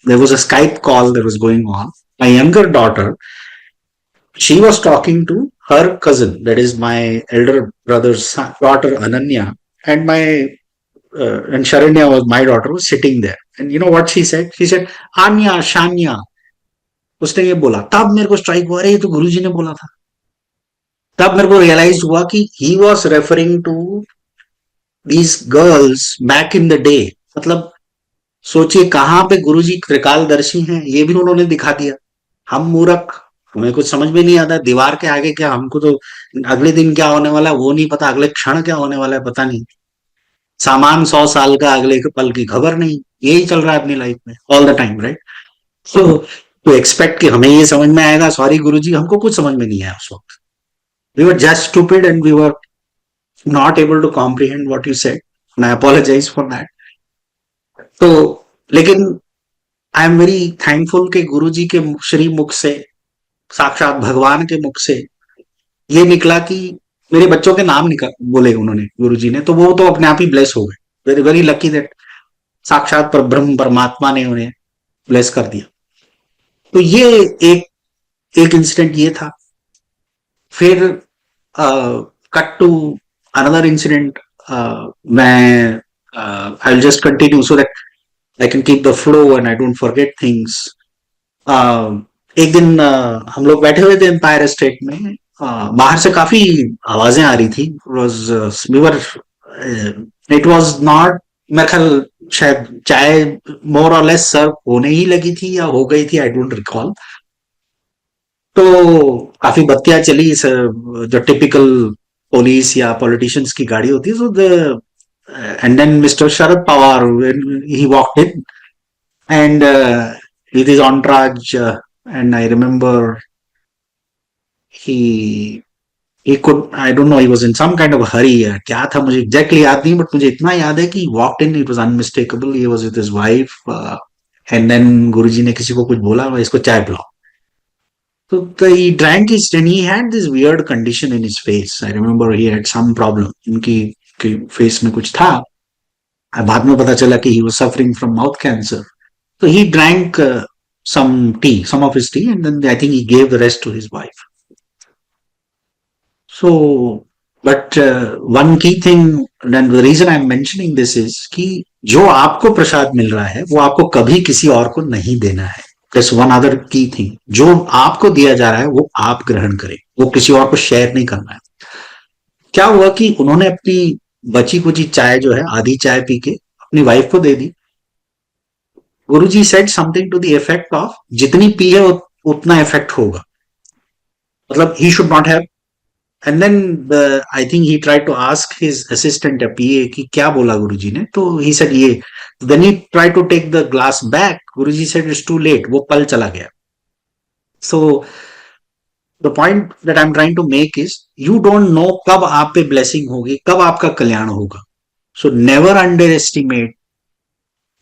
there was a Skype call that was going on. My younger daughter, she was talking to her cousin, that is my elder brother's daughter Ananya, and my and Sharanya was my daughter, was sitting there. And you know what she said? She said, Anya, Shanya. उसने ये बोला. तब मेरे को strike हुआ, अरे ये तो गुरुजी ने बोला था. तब मेरे को रियलाइज हुआ कि he was referring to these girls back in the day. मतलब सोचिए कहां पे गुरुजी त्रिकालदर्शी हैं, ये भी उन्होंने दिखा दिया. हम मूर्ख, हमें कुछ समझ में नहीं आता. दीवार के आगे क्या, हमको तो अगले दिन क्या होने वाला है वो नहीं पता, अगले क्षण क्या होने वाला है पता नहीं. सामान 100 साल का, अगले के पल की खबर नहीं. यही चल रहा है अपनी लाइफ में all the time, right. So to expect कि हमें ये समझ में आएगा, सॉरी गुरुजी, हमको कुछ समझ में नहीं आया उस वक्त. We were just stupid and we were not able to comprehend what you said, and I apologise for that. तो लेकिन आई एम वेरी थैंकफुल कि गुरुजी के श्री मुख से, साक्षात भगवान के मुख से ये निकला कि मेरे बच्चों के नाम निकल बोले उन्होंने, गुरुजी ने. तो वो तो अपने आप ही ब्लेस हो गए. वेरी वेरी लकी दैट साक्षात पर ब्रह्म परमात्मा ने उन्हें ब्लेस कर दिया. तो ये एक इंसिडेंट ये था. फिर कट टू अनदर इंसिडेंट. मैं I will just continue so that I can keep the flow and I don't forget things. एक दिन हम लोग बैठे हुए थे एम्पायर स्टेट में. बाहर से काफी आवाजें आ रही थी. इट वॉज नॉट, मेरे ख्याल शायद चाय मोर और लेस सर्व होने ही लगी थी या हो गई थी, आई डोंट रिकॉल. तो काफी बत्तियां चली, जो टिपिकल पुलिस या पॉलिटिशियंस की गाड़ी होती है. So the and then Mr. Sharad Pawar, when he walked in, and with his entourage, and I remember he he could, I don't know, he was in some kind of a hurry. क्या था मुझे exactly याद नहीं, but मुझे इतना याद है कि he walked in, it was unmistakable, he was with his wife, and then गुरुजी ने किसी को कुछ बोला, इसको चाय पिलाओ. So he drank it, and he had this weird condition in his face. I remember he had some problem. उनकी face में कुछ था. बाद में पता चला कि he was suffering from mouth cancer. So he drank some tea, some of his tea, and then I think he gave the rest to his wife. So, but one key thing, and the reason I'm mentioning this is कि जो आपको प्रसाद मिल रहा है वो आपको कभी किसी और को नहीं देना है. That's one other key thing. जो आपको दिया जा रहा है वो आप ग्रहण करें, वो किसी और को शेयर नहीं करना है. क्या हुआ कि उन्होंने अपनी बची कुची चाय जो है, आधी चाय पी के अपनी वाइफ को दे दी. Guruji said something to the effect of जितनी पी है उतना इफेक्ट होगा, मतलब he should not have. And then I think he try to ask his assistant या पीए कि क्या बोला गुरुजी ने, तो ही सेड ये. Then he try to take the glass back, Guruji said it's too late, वो पल चला गया. So the point that I am trying to make is you don't know कब आप पे ब्लेसिंग होगी, कब आपका कल्याण होगा. So never under estimate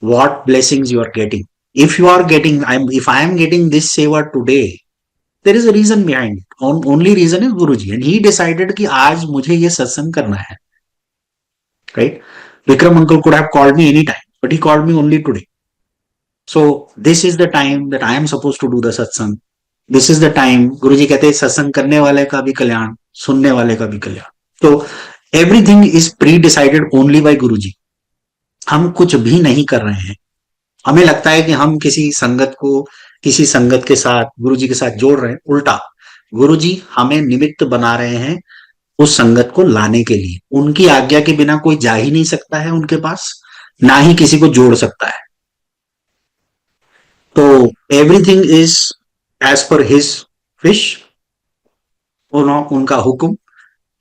what blessings you are getting. If you are getting, if I am getting this seva today, there is a reason behind it. Only reason is Guruji, and he decided कि आज मुझे ये सत्संग करना है. Right? Vikram uncle could have called me anytime, but he called me only today. So this is the time that I am supposed to do the satsang. This is the time Guruji कहते हैं सत्संग करने वाले का भी कल्याण, सुनने वाले का भी कल्याण. तो everything is pre-decided only by Guruji. हम कुछ भी नहीं कर रहे हैं. हमें लगता है कि हम किसी संगत के साथ गुरुजी के साथ जोड़ रहे हैं. उल्टा, गुरुजी हमें निमित्त बना रहे हैं उस संगत को लाने के लिए. उनकी आज्ञा के बिना कोई जा ही नहीं सकता है उनके पास, ना ही किसी को जोड़ सकता है. तो everything is as per his wish, उनका हुक्म,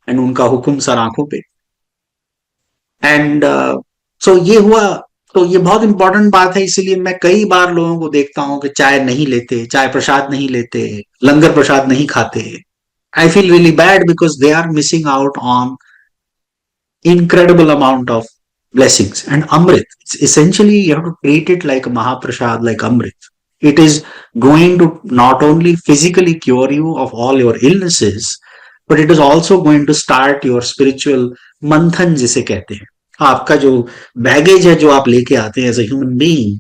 एंड उनका हुक्म सर आंखों पे. एंड सो ये हुआ. तो ये बहुत इंपॉर्टेंट बात है, इसीलिए मैं कई बार लोगों को देखता हूं कि चाय नहीं लेते, चाय प्रसाद नहीं लेते, लंगर प्रसाद नहीं खाते. I feel really bad because they are missing out on incredible amount of blessings. And Amrit, it's essentially you have to treat it like a Mahaprasad, like Amrit. It is going to not only physically cure you of all your illnesses, but it is also going to start your spiritual manthan जिसे कहते हैं. आपका जो baggage है जो आप लेके आते हैं as a human being,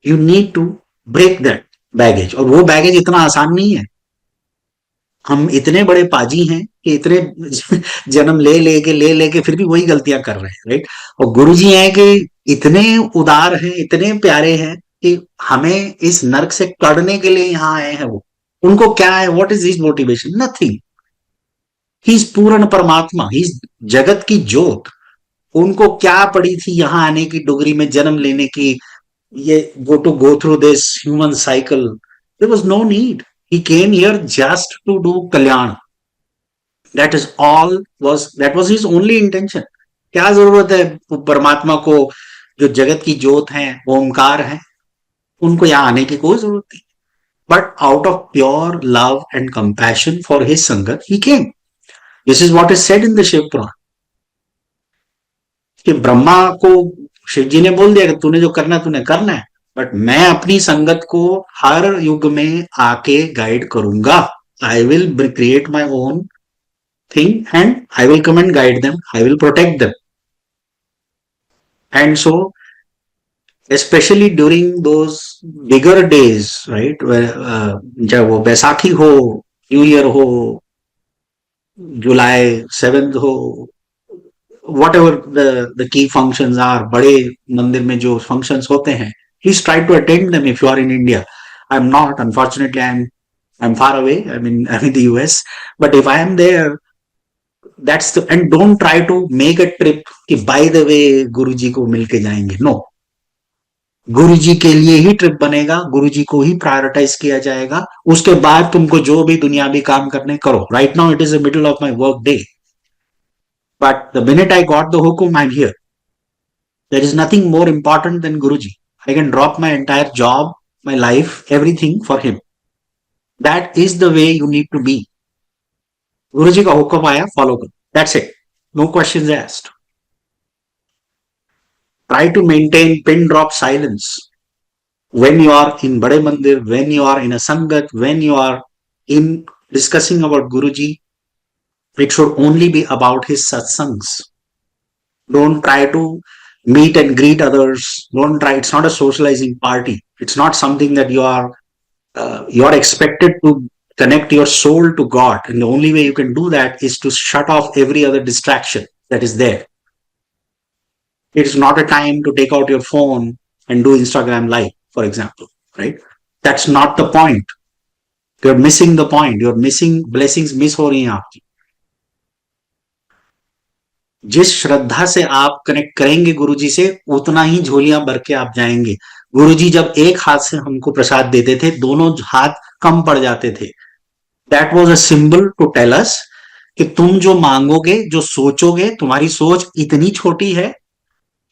you need to break that baggage. और वो बैगेज इतना आसान नहीं है. हम इतने बड़े पाजी हैं कि इतने जन्म ले लेके फिर भी वही गलतियां कर रहे हैं. राइट? और गुरुजी हैं कि इतने उदार हैं, इतने प्यारे हैं कि हमें इस नर्क से कड़ने के लिए यहाँ आए हैं. वो उनको क्या है, what is his motivation? Nothing. He is पूर्ण परमात्मा, ही इज जगत की ज्योत. उनको क्या पड़ी थी यहाँ आने की, डोगरी में जन्म लेने की, ये go through this human cycle. There was no need. He came here just to do kalyan. That is all that was his only intention. क्या जरूरत है परमात्मा को, जो जगत की ज्योत है, ओमकार है, उनको यहाँ आने की कोई जरूरत नहीं. But out of pure love and compassion for his sangat, he came. This is what is said in the Shiv Puran. कि ब्रह्मा को शिव जी ने बोल दिया कि तूने जो करना है तूने करना है, बट मैं अपनी संगत को हर युग में आके गाइड करूंगा. I will create my own thing and I will come and guide them, I will protect them. And so especially during those bigger days, right, चाहे वो बैसाखी हो, न्यू ईयर हो, जुलाई 7th हो, whatever the key functions are, बड़े मंदिर में जो functions होते हैं, please try to attend them if you are in India. I'm not, unfortunately. I'm far away. I'm in the US, but if I am there, that's the, and don't try to make a trip कि by the way गुरुजी को मिलके जाएंगे. No, गुरुजी के लिए ही trip बनेगा, गुरुजी को ही prioritise किया जाएगा. उसके बाद तुमको जो भी दुनियावी काम करने करो. Right now it is the middle of my work day. But the minute I got the hukum, I'm here. There is nothing more important than Guruji. I can drop my entire job, my life, everything for him. That is the way you need to be. गुरु जी का हुक्म आया, follow करो, that's it, no questions asked. Try to maintain pin drop silence when you are in Bade Mandir, when you are in a Sangat, when you are in discussing about Guruji. It should only be about his satsangs. Don't try to meet and greet others. Don't try. It's not a socializing party. It's not something that you are expected to connect your soul to God. And the only way you can do that is to shut off every other distraction that is there. It's not a time to take out your phone and do Instagram live, for example, right? That's not the point. You're missing the point. You're missing blessings miss हो रही हैं आपकी. जिस श्रद्धा से आप connect करेंगे गुरुजी से, उतना ही झोलियां भर के आप जाएंगे. गुरुजी जब एक हाथ से हमको प्रसाद देते थे, दोनों हाथ कम पड़ जाते थे. That was a symbol to tell us कि तुम जो मांगोगे, जो सोचोगे, तुम्हारी सोच इतनी छोटी है,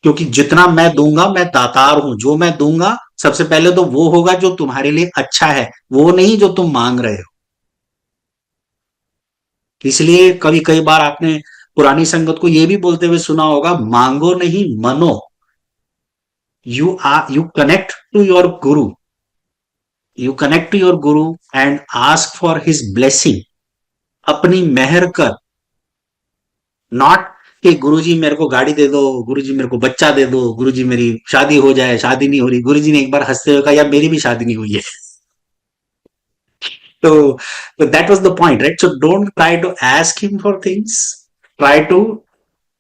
क्योंकि जितना मैं दूंगा, मैं दातार हूं. जो मैं दूंगा सबसे पहले तो वो होगा जो तुम्हारे लिए अच्छा है, वो नहीं जो तुम मांग रहे हो. इसलिए कभी कई बार आपने पुरानी संगत को ये भी बोलते हुए सुना होगा, मांगो नहीं मनो. You connect to your Guru, you connect to your Guru and ask for his blessing. अपनी मेहर कर, नॉट कि गुरुजी मेरे को गाड़ी दे दो, गुरुजी मेरे को बच्चा दे दो, गुरुजी मेरी शादी हो जाए. शादी नहीं हो रही. गुरुजी ने एक बार हंसते हुए कहा, यार मेरी भी शादी नहीं हुई है. तो that was the point, right? So don't try to ask him for things, try to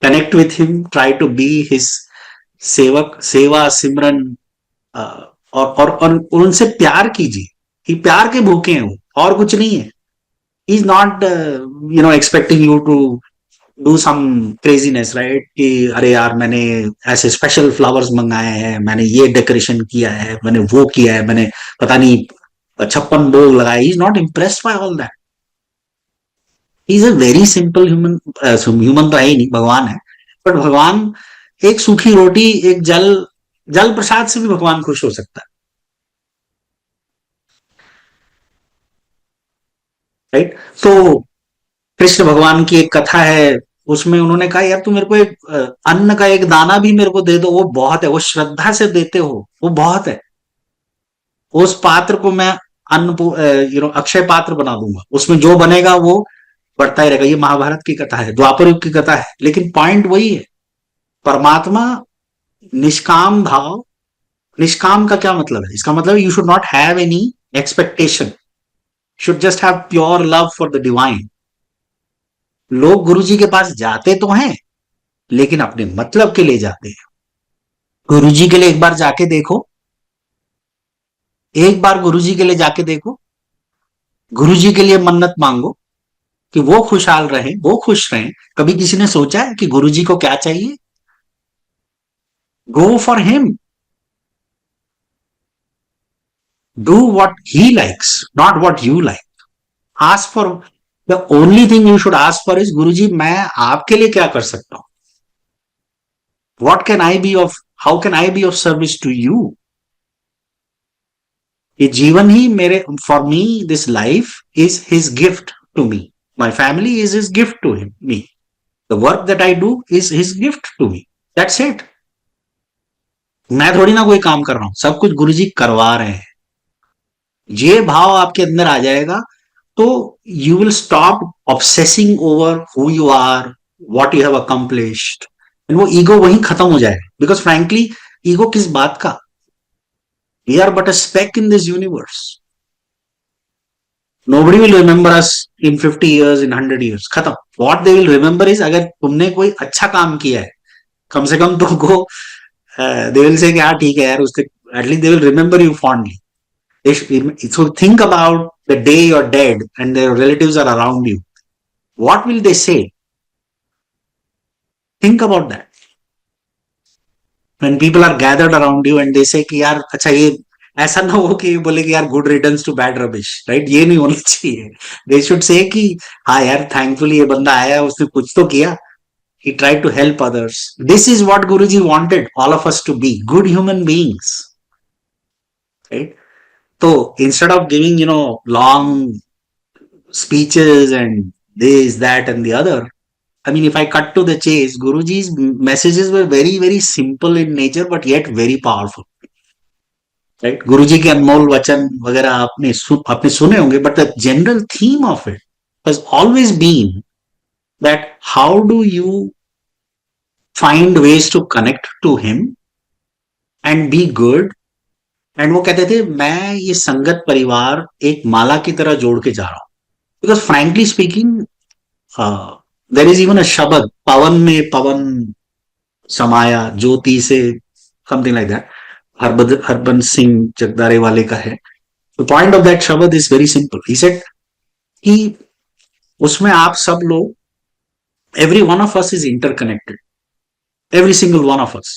connect with him, try to be his sevak, seva सिमरन. और उनसे प्यार कीजिए. कि प्यार के भूखे हैं वो, और कुछ नहीं है. He is not expecting you to do some craziness, right? कि अरे यार मैंने ऐसे स्पेशल फ्लावर्स मंगाए हैं, मैंने ये डेकोरेशन किया है, मैंने वो किया है, मैंने पता नहीं 56 भोग लगाए. ही is not impressed by all that. He is a very simple human. Human तो है ही नहीं, भगवान है. बट भगवान, एक सूखी रोटी, एक जल प्रसाद से भी भगवान खुश हो सकता है, राइट? तो कृष्ण भगवान की एक कथा है, उसमें उन्होंने कहा, यार तू मेरे को एक अन्न का एक दाना भी मेरे को दे दो, वो बहुत है. वो श्रद्धा से देते हो, वो बहुत है. उस पात्र को मैं अन्न अक्षय पात्र बना दूंगा. उसमें जो बनेगा वो बढ़ता ही रहेगा. ये महाभारत की कथा है, द्वापर युग की कथा है. लेकिन पॉइंट वही है. परमात्मा निष्काम भाव. निष्काम का क्या मतलब है? इसका मतलब you should not have any expectation, should just have pure love for the divine. लोग गुरुजी के पास जाते तो हैं, लेकिन अपने मतलब के लिए जाते हैं. गुरुजी के लिए एक बार जाके देखो, एक बार गुरुजी के लिए जाके देखो. गुरुजी के लिए मन्नत मांगो कि वो खुशहाल रहे, वो खुश रहें. कभी किसी ने सोचा है कि गुरुजी को क्या चाहिए? Go for him, do what he likes, not what you like. Ask for, the only thing you should ask for is, Guruji मैं आपके लिए क्या कर सकता हूं? What can I be of, how can I be of service to you? ये जीवन ही मेरे, for me this life is his gift to me. My family is his gift to him, me. The work that I do is his gift to me. That's it. मैं थोड़ी ना कोई काम कर रहा हूं, सब कुछ गुरुजी करवा रहे हैं. ये भाव आपके अंदर आ जाएगा तो you will stop obsessing over who you are, what you have accomplished. And वो ईगो वहीं खत्म हो जाएगा. बिकॉज फ्रैंकली, ईगो किस बात का? We are but a speck in this universe. Nobody will remember us in 50 years, in 100 years. खत्म. What they will remember is, अगर तुमने कोई अच्छा काम किया है, कम से कम तुमको they will say कि हाँ ठीक है यार, उसके at least they will remember you fondly. So think about the day you're dead and their relatives are around you. What will they say? Think about that. When people are gathered around you and they say कि यार अच्छा, ये ऐसा ना हो कि बोले कि यार good returns to bad rubbish, right? ये नहीं होना चाहिए. दे शुड से कि हाँ यार, थैंकफुली ये बंदा आया, उसने कुछ तो किया. He tried to help others. This is what Guruji wanted all of us to be, good human beings, right? So instead of giving long speeches and this, that, and the other. I mean, if I cut to the chase, Guruji's messages were very, very simple in nature, but yet very powerful. Right? गुरुजी के अनमोल वचन वगैरह आपने सुने होंगे, but the general theme of it has always been that how do you find ways to connect to him and be good. And वो कहते थे मैं ये संगत परिवार एक माला की तरह जोड़ के जा रहा हूं, because frankly speaking there is even a शब्द पवन में पवन समाया ज्योति से, something like that, Harbans Singh Jagadhri वाले का है. द पॉइंट ऑफ दैट शब्द is very simple. He said कि उसमें आप सब लोग, every one of us is interconnected, every single one of us,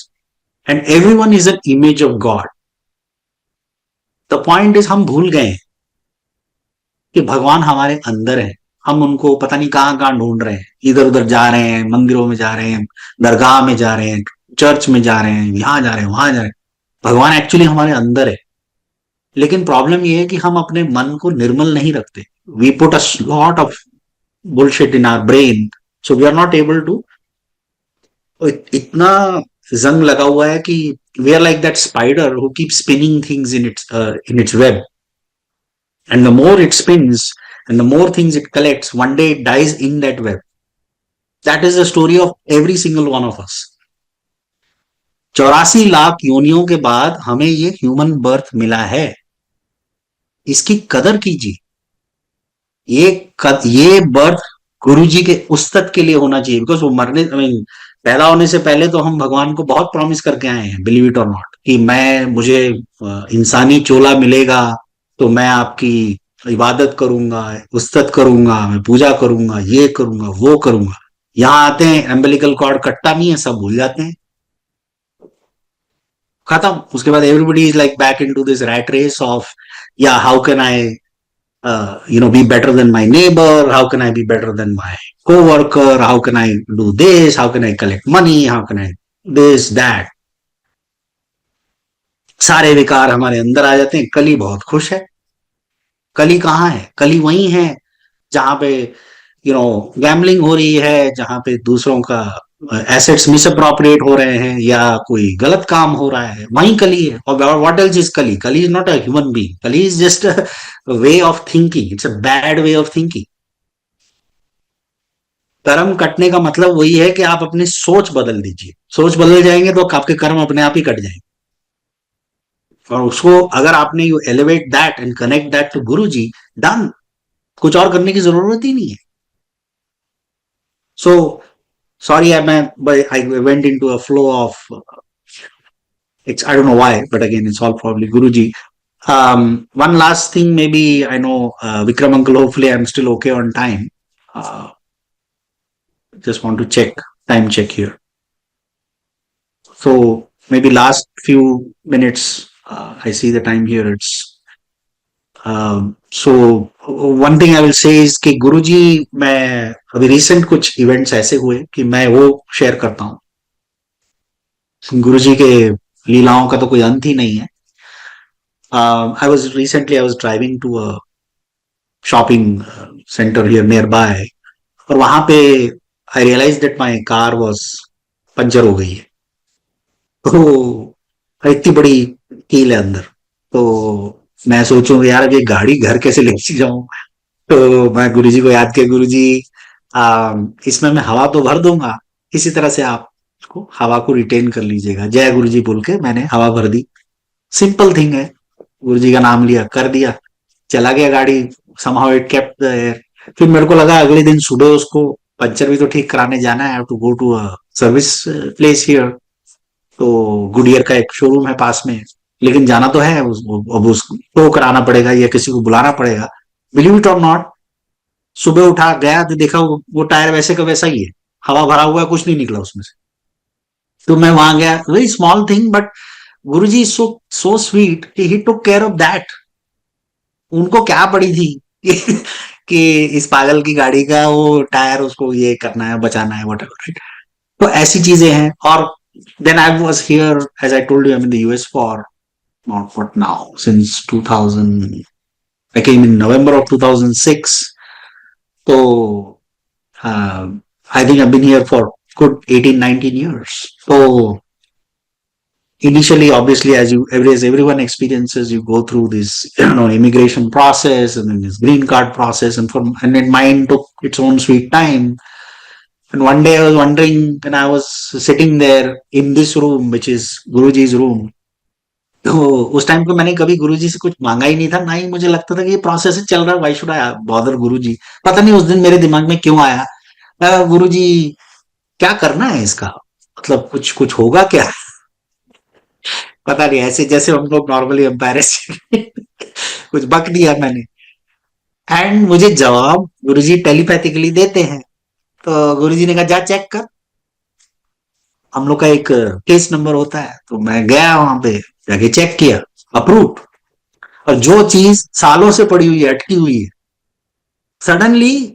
and everyone is an image of God. The point is हम भूल गए कि भगवान हमारे अंदर है. हम उनको पता नहीं कहां कहां ढूंढ रहे हैं, इधर उधर जा रहे हैं, मंदिरों में जा रहे हैं, दरगाह में जा रहे हैं, चर्च में जा रहे हैं, यहां जा रहे हैं, वहां जा रहे हैं. भगवान एक्चुअली हमारे अंदर है. लेकिन प्रॉब्लम ये है कि हम अपने मन को निर्मल नहीं रखते. We put a lot of bullshit in our brain, so we are not able to. इतना जंग लगा हुआ है कि we are like that spider who keep spinning things in its web. And the more it spins and the more things it collects, one day it dies in that web. That is the story of every single one of us. 84 lakh योनियों के बाद हमें ये human birth मिला है. इसकी कदर कीजिए. ये बर्थ गुरुजी के उस्तत के लिए होना चाहिए, बिकॉज वो मरने, पैदा होने से पहले तो हम भगवान को बहुत प्रॉमिस करके आए हैं, बिलीव इट और नॉट, कि मुझे इंसानी चोला मिलेगा तो मैं आपकी इबादत करूंगा, उस्तत करूंगा, मैं पूजा करूंगा, ये करूंगा, वो करूंगा. यहां आते हैं, एम्बेलिकल कॉर्ड कटता नहीं है, सब भूल जाते हैं, खत्म. उसके बाद everybody is like back into this rat race of या how can I be better than my neighbor, how can I be better than my co-worker, how can I do this, how can I collect money, how can I this, that. सारे विकार हमारे अंदर आ जाते हैं. कली बहुत खुश है. कली कहाँ है? कली वही है जहां पे गैम्बलिंग हो रही है, जहां पे दूसरों का एसेट्स मिसअप्रोप्रिएट हो रहे हैं या कोई गलत काम हो रहा है, वही कली है. और what else is Kali? Kali is not a human being. Kali is just a way of thinking. It's a bad way of thinking. कर्म कटने का मतलब वही है कि आप अपनी सोच बदल दीजिए. सोच बदल जाएंगे तो आपके कर्म अपने आप ही कट जाएंगे. और उसको अगर आपने you elevate that and connect that to Guru ji, done. कुछ और करने की जरूरत ही नहीं है. सो sorry, I went into a flow of I don't know why, but again it's all probably Guruji. One last thing, maybe I know Vikram uncle, hopefully I'm still okay on time. Just want to time check here. So maybe last few minutes, I see the time here, it's so one thing I will say is कि गुरुजी, मैं अभी recent कुछ events ऐसे हुए कि मैं वो share करता हूँ. गुरुजी के लीलाओं का तो कोई अंत ही नहीं है. I was driving to a shopping center here nearby, और वहां पे I realized that my car was puncture हो गई है. तो इतनी बड़ी कील है अंदर. तो मैं सोचूं यार अब ये गाड़ी घर कैसे लेके जाऊं. तो मैं गुरुजी को याद किया, गुरुजी इसमें मैं हवा तो भर दूंगा, इसी तरह से आप हवा को रिटेन कर लीजिएगा. जय गुरुजी बोल के मैंने हवा भर दी. सिंपल थिंग है. गुरुजी का नाम लिया, कर दिया, चला गया गाड़ी. somehow it kept the air. फिर मेरे को लगा अगले दिन सुबह उसको पंचर भी तो ठीक कराने जाना है. I have to go to a service place here. तो गुडियर का एक शोरूम है पास में, लेकिन जाना तो है. अब उसको टो कराना पड़ेगा या किसी को बुलाना पड़ेगा. बिलीव इट और नॉट, सुबह उठा गया तो देखा वो टायर वैसे का वैसा ही है, हवा भरा हुआ है, कुछ नहीं निकला उसमें से. तो मैं वहां गया. Very small thing, but Guruji is so sweet कि ही टुक केयर ऑफ दैट. उनको क्या पड़ी थी कि इस पागल की गाड़ी का वो टायर उसको ये करना है, बचाना है, व्हाटएवर. तो ऐसी चीजें हैं. और then I was here, as I told you, I'm in the US for not what now, since 2000. I came in November of 2006. तो I think I've been here for good 18, 19 years. So initially, obviously, as everyone experiences, you go through this, immigration process and then this green card process, and then mine took its own sweet time. And one day I was wondering when I was sitting there in this room, which is Guruji's room. तो उस time पे मैंने कभी गुरुजी से कुछ मांगा ही नहीं था, ना ही मुझे लगता था कि ये प्रोसेस चल रहा है, व्हाई शुड आई बॉदर गुरुजी। पता नहीं उस दिन मेरे दिमाग में क्यों आया, गुरुजी क्या करना है इसका, मतलब कुछ कुछ होगा क्या, पता नहीं, ऐसे जैसे हम लोग नॉर्मली एम्बैरेस कुछ बक दिया मैंने। एंड मुझे जवाब गुरुजी टेलीपैथिकली देते हैं। तो गुरुजी ने कहा जा चेक कर, हम लोग का एक केस नंबर होता है। तो मैं गया वहां पे, जाके चेक किया, अप्रूव। और जो चीज सालों से पड़ी हुई है, अटकी हुई है, suddenly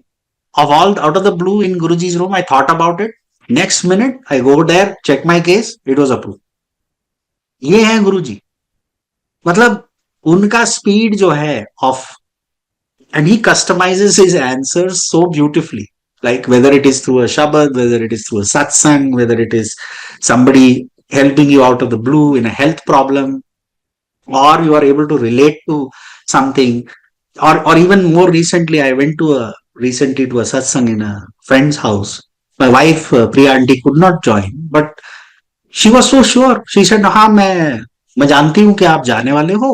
of all out of the blue in Guruji's room, I thought about it. Next minute, I go there, check my case, it was approved. ये है गुरुजी, मतलब उनका स्पीड जो है of, and he customizes his answers so beautifully. Like whether it is through a shabad, whether it is through a satsang, whether it is somebody helping you out of the blue in a health problem, or you are able to relate to something, or even more recently, I went recently to a satsang in a friend's house. My wife, Priya aunty, could not join, but she was so sure. She said, हाँ मैं जानती हूँ कि आप जाने वाले हो,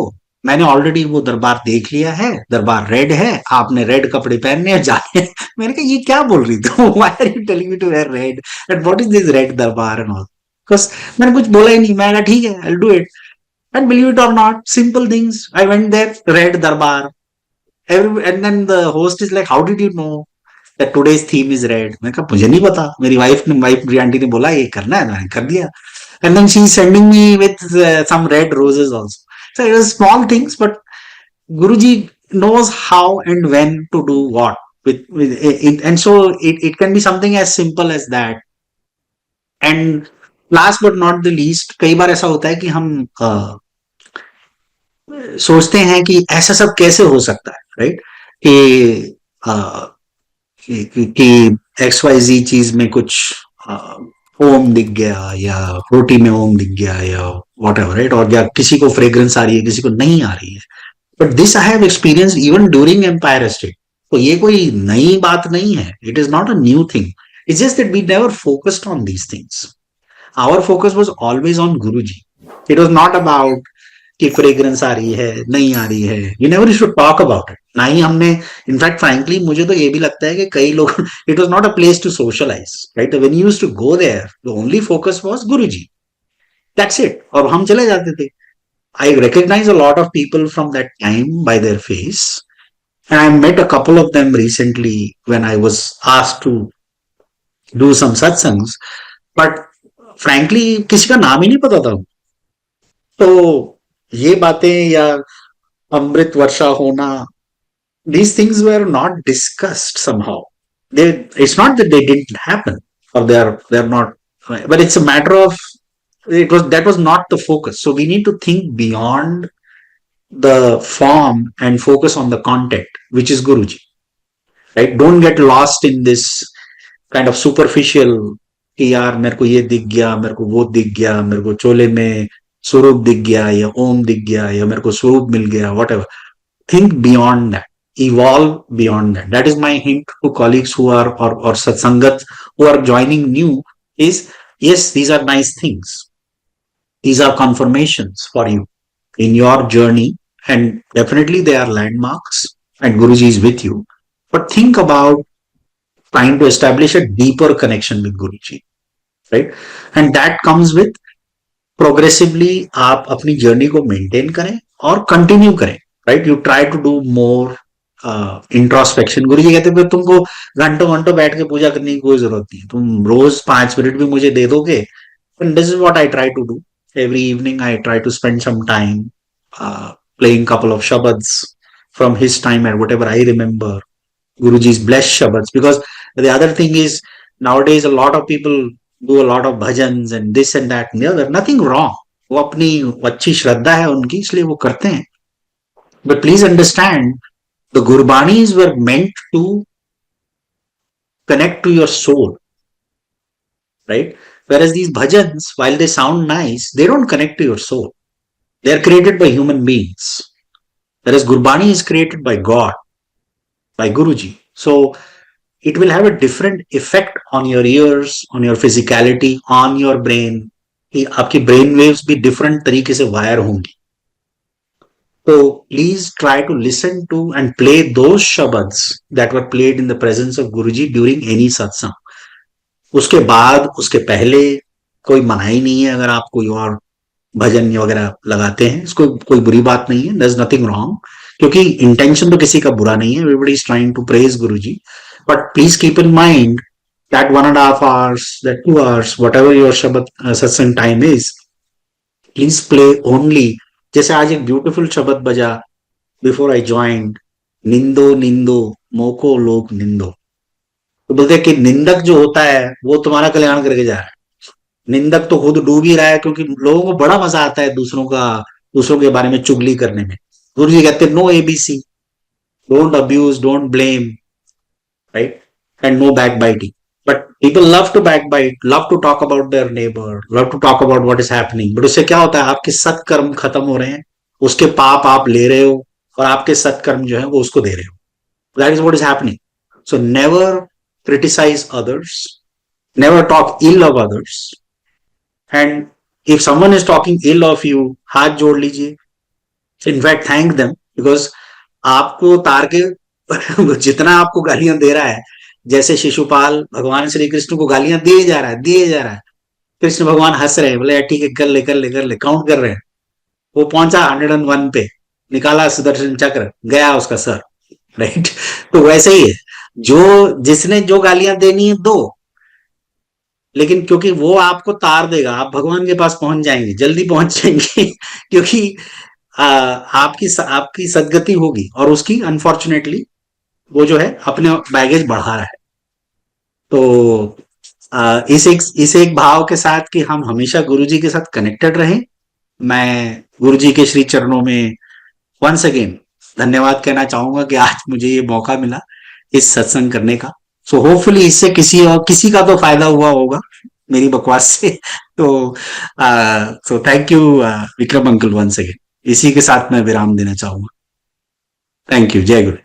मैंने ऑलरेडी वो दरबार देख लिया है, दरबार रेड है, आपने रेड कपड़े पहनने हैं, जाने। मैंने कहा ये क्या बोल रही थी, why are you telling me to wear red and what is this red darbar and all, because मैंने कुछ बोला ही नहीं। मैंने कहा ठीक है, I will do it. And believe it or not, simple things, I went there, red darbar, and then the host is like, how did you know that today's theme is red? मैं कहा मुझे नहीं पता, मेरी वाइफ आंटी ने बोला ये करना है, मैंने कर दिया। And then she's sending me with some red roses also. So it was small things, but Guruji knows how and when to do what. With it, and so it can be something as simple as that. And last but not the least, कई बार ऐसा होता है कि हम सोचते हैं कि ऐसा सब कैसे हो सकता है, राइट? कि कि एक्स वाई जी चीज में कुछ ओम दिख गया, या रोटी में ओम दिख गया, या वॉट एवर, राइट? और या किसी को फ्रेग्रेंस आ रही है, किसी को नहीं आ रही है। But this I have experience even during Empire State. तो ये कोई नई बात नहीं है, it is not a new thing, it's just that we never focused on these things. Our focus was always on Guruji. It was not about कि fragrance आ रही है, नहीं आ रही है, we never used to talk about it. ना ही हमने, इनफैक्ट फ्रैंकली मुझे तो ये भी लगता है कि कई लोग, it was not a place to socialise, right? When you used to go there, the only focus was Guruji, that's it, और हम चले जाते थे। I recognize a lot of people from that time by their face, and I met a couple of them recently when I was asked to do some satsangs, but frankly किसी का नाम ही नहीं पता था। तो ये बातें या अमृत वर्षा होना, these things were not discussed somehow. It's not that they didn't happen or they're not, but it's a matter of, that was not the focus. So we need to think beyond the form and focus on the content, which is Guruji, right? Don't get lost in this kind of superficial कि यार मेरे को ये दिख गया, मेरे को वो दिख गया, मेरे को चोले में स्वरूप दिख गया, या ओम दिख गया, या मेरे को स्वरूप मिल गया, what ever. Think beyond that, evolve beyond that. That is my hint to colleagues who are, or satsangats who are joining new, is yes, these are nice things. These are confirmations for you in your journey, and definitely they are landmarks, and Guruji is with you. But think about trying to establish a deeper connection with Guruji, right? And that comes with progressively आप अपनी journey को maintain करें और continue करें, right? You try to do more introspection. Guru ji कहते हैं तुमको घंटों घंटों बैठ के पूजा करने की कोई जरूरत नहीं, तुम रोज 5 मिनट भी मुझे दे दोगे। This is what I try to do every evening. I try to spend some time playing couple of shabads from his time and whatever I remember, Guruji's blessed shabads. Because the other thing is, nowadays a lot of people do a lot of bhajans and this and that and the other. Nothing wrong, वो अपनी अच्छी श्रद्धा है उनकी, इसलिए वो करते हैं। But please understand, the Gurbanis were meant to connect to your soul, right? Whereas these bhajans, while they sound nice, they don't connect to your soul. They are created by human beings. Whereas Gurbani is created by God, by Guruji. So it will have a different effect on your ears, on your physicality, on your brain. कि आपकी brain waves भी different तरीके से wire होंगी. So please try to listen to and play those shabads that were played in the presence of Guruji during any satsang. उसके बाद, उसके पहले कोई मनाही नहीं है अगर आप कोई और भजन वगैरह लगाते हैं, इसको कोई बुरी बात नहीं है, there's nothing wrong, क्योंकि इंटेंशन तो किसी का बुरा नहीं है, everybody is trying to praise Guruji, but please keep in mind that 1.5 hours, that 2 hours, whatever your Shabad satsang time is, please play only, जैसे आज एक ब्यूटीफुल शब्द बजा बिफोर आई ज्वाइंड, निंदो निंदो मोको लोक निंदो, तो बोलते हैं कि निंदक जो होता है वो तुम्हारा कल्याण करके जा रहा है, निंदक तो खुद डूब ही रहा है, क्योंकि लोगों को बड़ा मजा आता है दूसरों के बारे में चुगली करने में. गुरु जी कहते हैं no ABC, don't abuse, don't blame, right, and no backbiting. But people love to backbite, love to talk about their neighbour, love to talk about what is happening, but उससे क्या होता है, आपके सत्कर्म खत्म हो रहे हैं, उसके पाप आप ले रहे हो और आपके सत्कर्म जो है वो उसको दे रहे हो. That is what is happening. So never criticise others, never talk ill of others, and if someone is talking ill of you, हाथ जोड़ लीजिए, इनफैक्ट थैंक देम, बिकॉज आपको तार के जितना आपको गालियां दे रहा है, जैसे शिशुपाल भगवान श्री कृष्ण को गालियां दिए जा रहा है, कृष्ण भगवान हंस रहे हैं, बोले ठीक है कर ले, काउंट कर रहे हैं, वो पहुंचा 101 पे, निकाला सुदर्शन चक्र, गया उसका सर, राइट. तो वैसे ही है, जिसने जो गालियां देनी है दो, लेकिन क्योंकि वो आपको तार देगा, आप भगवान के पास पहुंच जाएंगे, जल्दी पहुंच जाएंगे क्योंकि आपकी सदगति होगी, और उसकी अनफॉर्चुनेटली वो जो है अपने बैगेज बढ़ा रहा है. तो इस एक भाव के साथ कि हम हमेशा गुरुजी के साथ कनेक्टेड रहें, मैं गुरुजी के श्री चरणों में वंस अगेन धन्यवाद कहना चाहूंगा कि आज मुझे ये मौका मिला इस सत्संग करने का. सो होपफुली इससे किसी का तो फायदा हुआ होगा मेरी बकवास से. तो thank you Vikram uncle once again. इसी के साथ मैं विराम देना चाहूंगा. Thank you. जय गुरु.